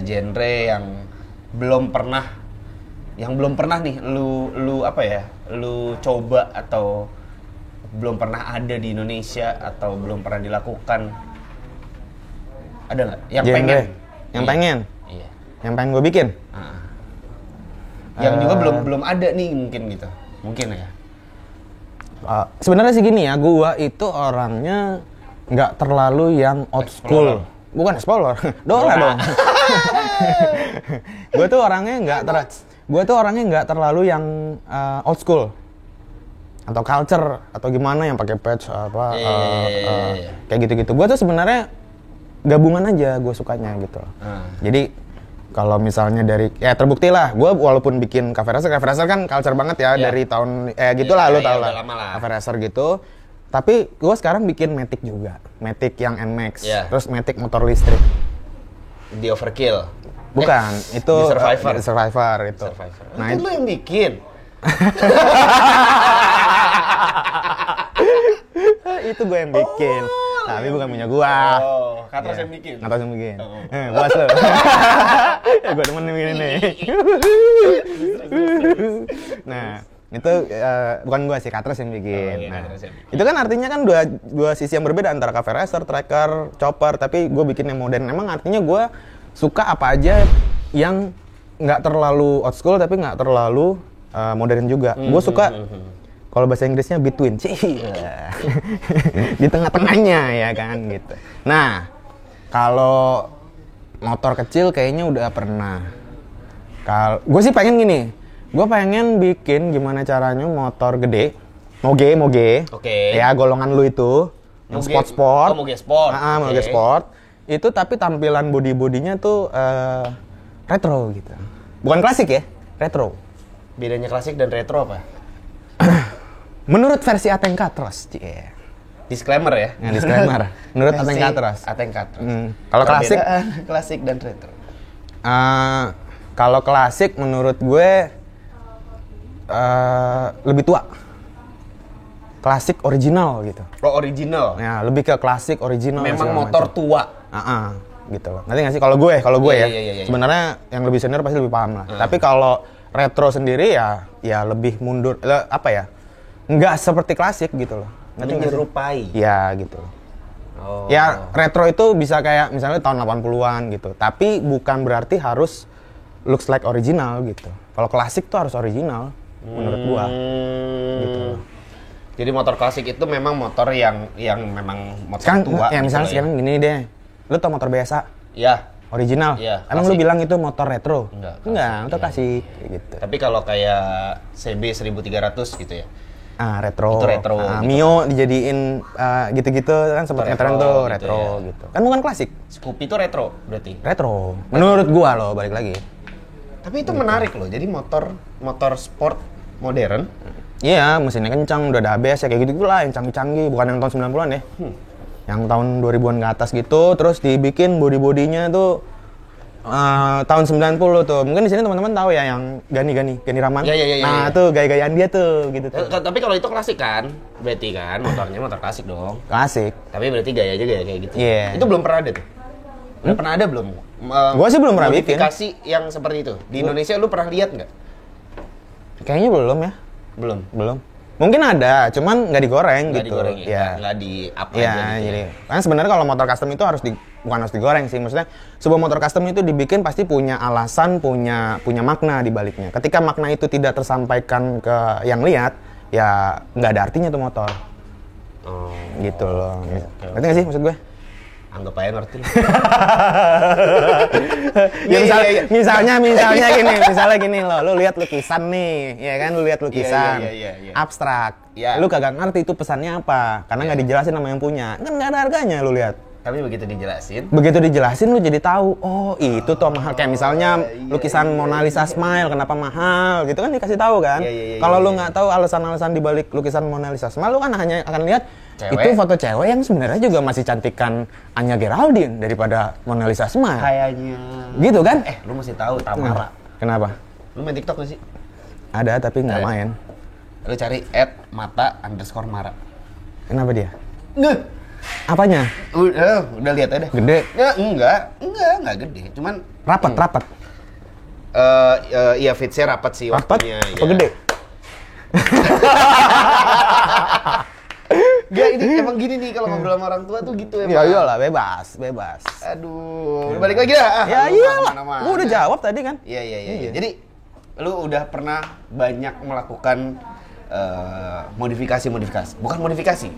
genre yang belum pernah nih lu coba atau belum pernah ada di Indonesia atau belum pernah dilakukan? Ada nggak yang Genre? pengen? Yang pengen? Iya. Yang pengen gue bikin? Yang juga belum ada nih mungkin gitu. Mungkin ya. Sebenarnya sih gini ya, gua itu orangnya nggak terlalu yang old school. Bukan explorer, Dora dong. Gua tuh orangnya nggak terlalu yang old school atau culture atau gimana yang pakai patch kayak gitu-gitu. Gua tuh sebenarnya gabungan aja, gue sukanya gitu. Jadi kalau misalnya dari terbukti lah, gue walaupun bikin Cafe Racer kan culture banget ya dari tahun gitulah lu tau lah Cafe Racer gitu. Tapi gue sekarang bikin Matic juga, Matic yang NMAX, terus Matic motor listrik. Di Overkill. Bukan, itu di Survivor. Survivor itu. Nah, itu lu yang bikin. Itu gue yang bikin. Tapi bukan punya gua. Katros yang bikin. Katros yang bikin. Buat lo. Gue temen yang bikin nih. Nah, itu bukan gua sih, Katros yang bikin. Itu kan artinya kan dua sisi yang berbeda antara Cafe Racer, tracker, chopper, tapi gue bikin yang modern. Emang artinya gue suka apa aja yang nggak terlalu old school tapi nggak terlalu modern juga. Gue suka kalau bahasa Inggrisnya between, di tengah-tengahnya ya kan gitu. Nah, kalau motor kecil kayaknya udah pernah. Gue sih pengen gini, gue pengen bikin gimana caranya motor gede, moge, ya golongan lu itu, yang sport. Moge sport. Moge sport. Itu tapi tampilan bodinya tuh retro gitu. Bukan klasik ya, retro. Bedanya klasik dan retro apa? Menurut versi Ateng Katros, Disclaimer ya. Disclaimer. Menurut Ateng Katros. Ateng Katros. Kalau klasik, klasik dan retro. Kalau klasik menurut gue lebih tua. Klasik original gitu. Oh, original. Ya, lebih ke klasik original. Memang motor tua. Gitu loh. Ngerti nggak sih? Kalau gue ya. Iya. Sebenarnya yang lebih senior pasti lebih paham lah. Tapi kalau retro sendiri ya lebih mundur. Apa ya? Nggak seperti klasik gitu loh. Menyerupai. Ya gitu loh. Oh. Ya retro itu bisa kayak misalnya tahun 80-an gitu. Tapi bukan berarti harus looks like original gitu. Kalau klasik tuh harus original menurut gua. Gitu loh. Jadi motor klasik itu memang motor yang memang motor sekarang, tua. Ya misalnya gitu sekarang gini deh. Lu tau motor biasa? Ya. Original? Iya, Emang lu klasik. bilang itu motor retro? Enggak, motor klasik gitu. Tapi kalau kayak CB 1300 gitu ya. Retro. Itu retro, gitu. Mio dijadiin gitu-gitu kan sempat Retro, ngetren tuh, gitu retro ya. gitu. Kan bukan klasik. Scoopy itu retro berarti. Retro. Menurut gua loh, balik lagi. Tapi itu menarik loh. Jadi motor sport modern. Iya, mesinnya kencang, udah ada ABS ya kayak gitu lah, yang canggih-canggih, bukan yang tahun 90-an ya. Yang tahun 2000-an ke atas gitu, terus dibikin body-bodinya tuh tahun 90 tuh. Mungkin di sini teman-teman tahu ya yang Gani Raman. Iya, Nah, iya. tuh gaya-gayaan dia tuh gitu tuh. Tapi kalau itu klasik kan? Berarti kan motornya motor klasik dong. Klasik. Tapi berarti gaya juga ya kayak gitu. Iya. Itu belum pernah ada tuh. Udah pernah ada belum? Gua sih belum pernah bikin. Modifikasi yang seperti itu. Di Indonesia lu pernah lihat nggak? Kayaknya belum ya. Belum. Mungkin ada, cuman nggak digoreng Nggak gitu. digoreng ya? Iya. Nggak di up Iya, aja gitu jadi ya? kan sebenarnya kalau motor custom itu bukan harus digoreng sih. Maksudnya sebuah motor custom itu dibikin pasti punya alasan, punya makna di baliknya. Ketika makna itu tidak tersampaikan ke yang lihat, ya nggak ada artinya tuh motor. Oh, Gitu loh. oke. Ngerti nggak sih maksud gue? anggap aja ngerti lah. Ya, Iya. misalnya gini loh, lu lihat lukisan nih, ya kan, lu lihat lukisan, Iya. abstrak, Iya. lu kagak ngerti itu pesannya apa, karena nggak dijelasin sama yang punya, kan nggak ada harganya lu lihat. Tapi begitu dijelasin, Begitu dijelasin lu jadi tahu, oh itu tuh mahal. Kayak misalnya lukisan Mona Lisa Smile kenapa mahal gitu kan dikasih tahu kan. Iya, Kalau iya, lu nggak tahu alasan-alasan di balik lukisan Mona Lisa Smile, lu kan hanya akan lihat Cewek. itu foto cewek yang sebenarnya juga masih cantikan Anya Geraldine daripada Mona Lisa Smile. kayaknya. Gitu kan? Lu masih tahu Tamara. Kenapa? Lu main TikTok gak sih? Ada tapi nggak Ada. main. Lu cari @mata_mara. Kenapa dia? Nggak. Apanya? Udah lihat aja. Gede? Ya, enggak gede. Cuman Rapat. iya fitsnya rapat sih Rapat? waktunya. Apa gede? Gak, ini emang gini nih kalau ngobrol sama orang tua tuh gitu emang. Ya iyalah, bebas. Aduh, balik lagi dah. Ya Lu iyalah. kemana-mana. Gua udah jawab tadi kan. Iya. Jadi lu udah pernah banyak melakukan modifikasi, bukan modifikasi,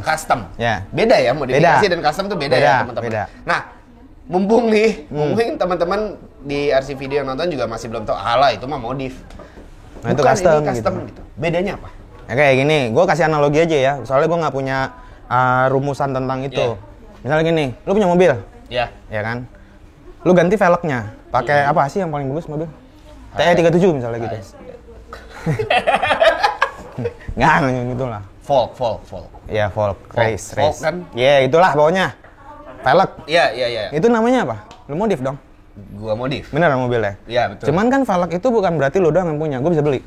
custom. Ya. Beda ya, modifikasi Beda. dan custom tuh beda ya teman-teman. beda. Nah, mumpung mungkin teman-teman di RC Video yang nonton juga masih belum tahu, alah itu mah modif. Nah, itu Bukan, custom ini custom gitu. gitu. Bedanya apa? Ya kayak gini, gue kasih analogi aja ya. Soalnya gue nggak punya rumusan tentang itu. Yeah. Misalnya gini, lu punya mobil, Ya. ya kan? Lu ganti velgnya, pakai apa sih yang paling bagus mobil? TE37 misalnya gitu. Nggak gitu lah. Folk. Ya, Volk, race. Volk kan? Ya, itulah pokoknya. Velg. Iya. Itu namanya apa? Lu modif dong. Gua modif. Bener mobilnya? Iya, betul. Cuman kan velg itu bukan berarti lu doang yang punya. Gue bisa beli.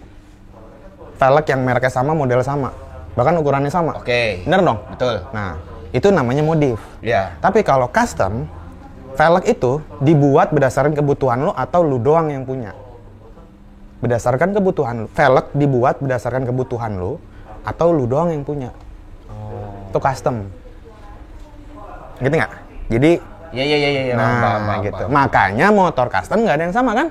Velg yang mereknya sama, model sama. Bahkan ukurannya sama. Oke. Bener dong? Betul. Nah, itu namanya modif. Iya. Tapi kalau custom, velg itu dibuat berdasarkan kebutuhan lo atau lu doang yang punya. Berdasarkan kebutuhan lo. Velg dibuat berdasarkan kebutuhan lo atau lu doang yang punya. Itu custom. Gitu nggak? Jadi, Iya. nah gitu. Makanya motor custom nggak ada yang sama kan?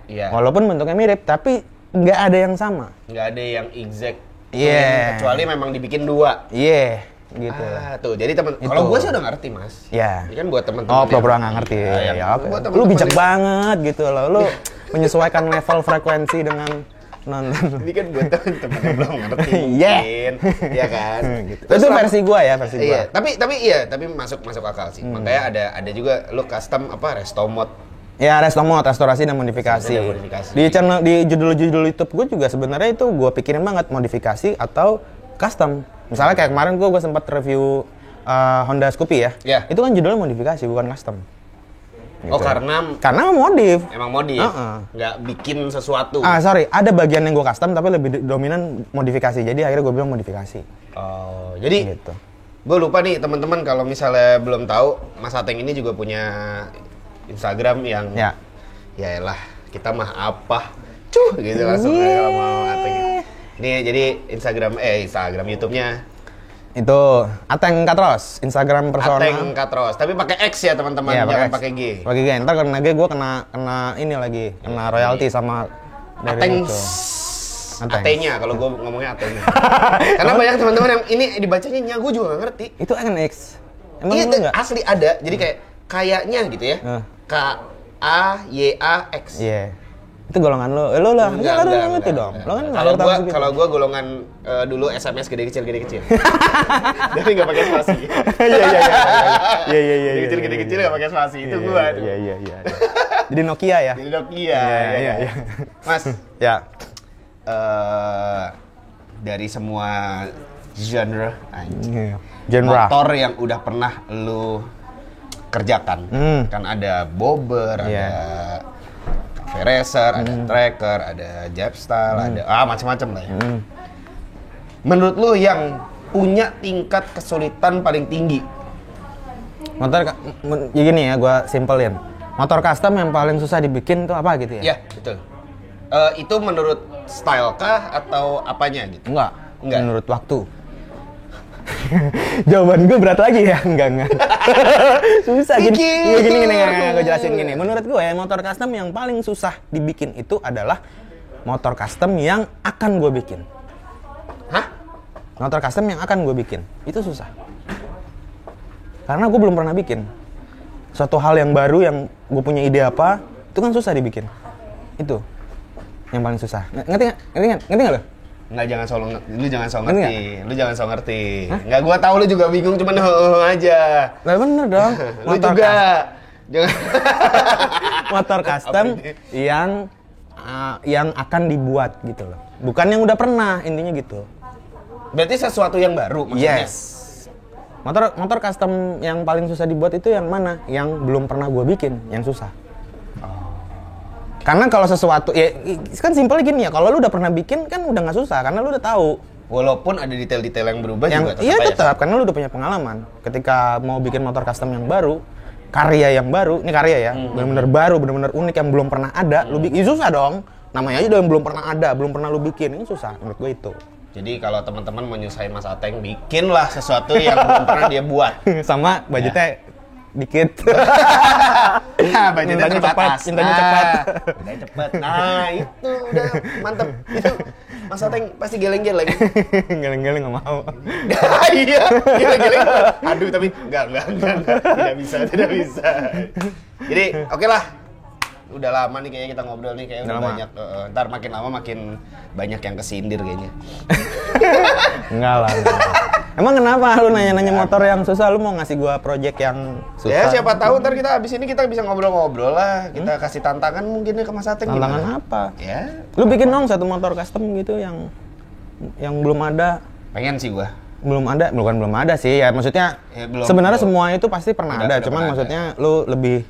Iya. Walaupun bentuknya mirip, tapi nggak ada yang sama. Nggak ada yang exact. Iya. Kecuali memang dibikin dua. Iya, gitu. Tuh, jadi teman. Itu. Kalau gue sih udah ngerti, Mas. Iya. Ini kan buat teman-teman. Oh, pura-pura yang- nggak ngerti. Iya, Ya, yang- oke. buat Lu teman-teman bijak yang- banget gitu loh. Lu menyesuaikan level frekuensi dengan nonton. Ini kan buat teman-teman yang belum ngerti. Iya. mungkin. Iya kan? Gitu. Terus Itu selama- versi gua ya, versi gua. Iya, tapi masuk akal sih. Makanya ada juga lu custom resto mod. Ya, restorasi dan modifikasi. Dan modifikasi. Di channel di judul-judul YouTube gue juga sebenarnya itu gue pikirin banget modifikasi atau custom. Misalnya kayak kemarin gue sempat review Honda Scoopy ya. Iya. Itu kan judulnya modifikasi bukan custom. Oh, Gitu. karena modif. emang modif. Nggak bikin sesuatu. Sorry, ada bagian yang gue custom tapi lebih dominan modifikasi. Jadi akhirnya gue bilang modifikasi. Oh, jadi Gitu. gue lupa nih teman-teman kalau misalnya belum tahu, Mas Ateng ini juga punya Instagram yang Ya. ya elah, kita mah apa? Gitu langsung aja kalau mau Ateng. Ini jadi Instagram YouTube-nya Itu Ateng Katros, Instagram personal. Ateng Katros, tapi pakai X ya teman-teman, Iya, jangan X. pakai G. Pakai G. Ntar karena G gue kena ini lagi, kena royalti sama dari Ateng itu. Ateng. AT-nya kalau gue ngomongnya AT-nya. Karena banyak teman-teman yang ini dibacanya nya, gue juga gak ngerti. Itu kan X. Emang Iya, lu nggak? asli ada. Jadi kayak kayaknya gitu ya. KAYAX. Iya. Itu golongan lo. Lo lah, enggak ngerti dong. Lo kan kalau gua golongan dulu SMS gede kecil. Jadi enggak pakai spasi. Iya. Gede kecil enggak pakai spasi. Itu gua. Iya. Jadi Nokia ya. Iya. Mas. Ya. Dari semua genre Genre motor yang udah pernah lu kerjakan. Kan ada bobber, ada cafe racer, ada tracker, ada Japstyle, ada macam-macam lah ya. Menurut lu yang punya tingkat kesulitan paling tinggi? Motor ya gini ya, gua simpelin. Motor custom yang paling susah dibikin tuh apa gitu ya? Iya, betul. Itu menurut style kah atau apanya gitu? Enggak. Menurut waktu. Jawaban gue berat lagi ya? Enggak. Susah gini. Gue jelasin gini. Menurut gue ya, motor custom yang paling susah dibikin itu adalah motor custom yang akan gue bikin. Hah? Motor custom yang akan gue bikin. Itu susah. Karena gue belum pernah bikin. Suatu hal yang baru yang gue punya ide apa, itu kan susah dibikin. Itu yang paling susah. Ngerti nggak lo? Enggak, lu jangan so ngerti. Enggak, gua tahu lu juga bingung, cuman aja. Lah bener dong. Lu juga jangan motor custom yang akan dibuat gitu loh. Bukan yang udah pernah, intinya gitu. Berarti sesuatu yang baru maksudnya. Yes. Motor custom yang paling susah dibuat itu yang mana? Yang belum pernah gue bikin, yang susah. Karena kalau sesuatu, ya kan simpelnya gini ya, kalau lu udah pernah bikin kan udah nggak susah, karena lu udah tahu. Walaupun ada detail-detail yang berubah juga tetap. Iya tetap, karena lu udah punya pengalaman. Ketika mau bikin motor custom yang baru, karya yang baru, ini karya ya, benar-benar baru, benar-benar unik yang belum pernah ada, lu bikin, susah dong. Namanya aja udah yang belum pernah ada, belum pernah lu bikin, ini susah menurut gue itu. Jadi kalau teman-teman mau nyusahin Mas Ateng, bikinlah sesuatu yang belum pernah dia buat. Sama budgetnya dikit. Budgetnya cepat. Budgetnya cepat. Nah, itu udah mantep. Itu Mas Ateng pasti geleng-geleng. Geleng-geleng nggak mau. Iya, geleng-geleng. Aduh, tapi enggak. Tidak bisa. Jadi, oke lah. Udah lama nih kayaknya kita ngobrol nih, kayaknya udah banyak. Ntar makin lama makin banyak yang kesindir kayaknya. Enggak lah. Emang kenapa lu nanya-nanya motor yang susah? Lu mau ngasih gua project yang susah? Ya siapa tahu ntar kita abis ini kita bisa ngobrol-ngobrol lah. Kita kasih tantangan mungkin ke Mas Ateng. Tantangan gimana? apa? Ya. Lu bikin dong satu motor custom gitu yang belum ada. Pengen sih gua. Belum ada sih. Ya maksudnya ya, sebenarnya semua itu pasti pernah ada. Cuman maksudnya lu lebih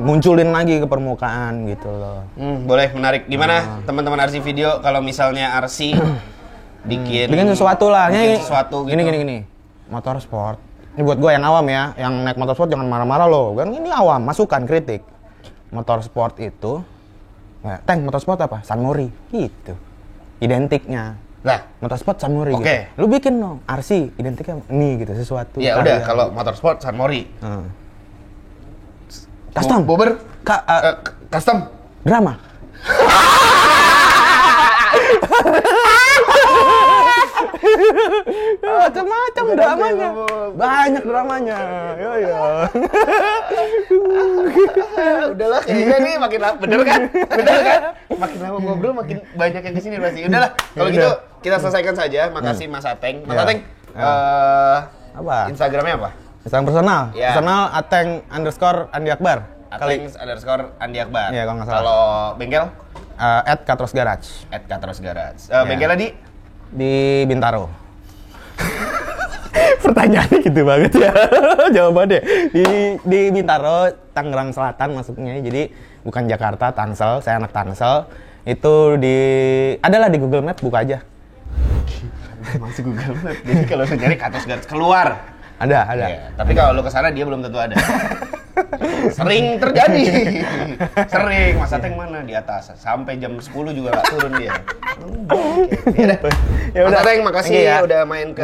munculin lagi ke permukaan gitu loh. Boleh, menarik. Gimana teman-teman RC Video kalau misalnya RC bikin sesuatu lah. Bikin sesuatu gitu. Gini. Motor sport. Ini buat gue yang awam ya, yang naik motor sport jangan marah-marah loh. Kan ini awam, masukan, kritik. Motor sport itu Teng, motor sport apa? Sunmori. Gitu. Identiknya. Lah, motorsport Sunmori gitu. Lu bikin dong RC identiknya nih gitu, sesuatu. Ya udah, kalau motorsport Sunmori. Custom. Bobber. Custom. Drama. Macam-macam dramanya. Banyak dramanya. Ya. Udahlah, kayaknya nih makin lama, bener kan? Makin lama ngobrol makin banyak yang kesini pasti. Udahlah, kalau gitu kita selesaikan saja. Makasih Mas Ateng. Mas Ateng, apa? Instagramnya apa? Instagram personal. Ya. Personal @Ateng_Andi_Akbar. Ateng_Andi Akbar. Iya, kalau nggak salah. Kalau bengkel? @Katrosgarage. @Katrosgarage. Bengkelnya di Bintaro. Pertanyaannya gitu banget ya. Jawabannya. Di Bintaro, Tangerang Selatan masuknya. Jadi bukan Jakarta, Tangsel. Saya anak Tangsel. Itu adalah di Google Map, buka aja. Masih Google Map. Jadi kalau lu nyari Katrosgarage keluar. Ada. Ya, tapi kalau lu kesana dia belum tentu ada. Sering terjadi. Sering. Mas Ateng mana? Di atas. Sampai jam 10 juga nggak turun dia. Ya udah. Mas Ateng, makasih ya udah main ke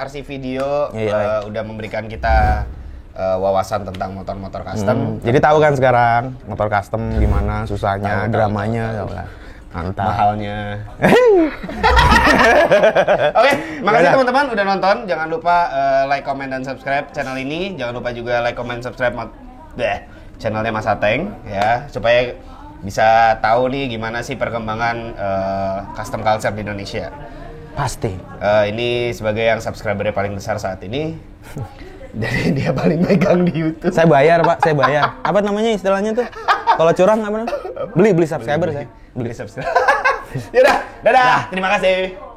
RC Video. Udah memberikan kita wawasan tentang motor-motor custom. Jadi tahu kan sekarang motor custom gimana susahnya, dramanya. Mantap. Mahalnya. Oke, makasih teman-teman udah nonton. Jangan lupa like, comment, dan subscribe channel ini. Jangan lupa juga like, comment, subscribe channelnya Mas Ateng ya, supaya bisa tahu nih gimana sih perkembangan custom culture di Indonesia. Pasti. Ini sebagai yang subscriber paling besar saat ini. Jadi dia paling megang di YouTube. Saya bayar, Pak. Saya bayar. Apa namanya istilahnya tuh? Kalau curang apa namanya? Beli subscriber saya. Beli subscriber. Yaudah, dadah. Terima kasih.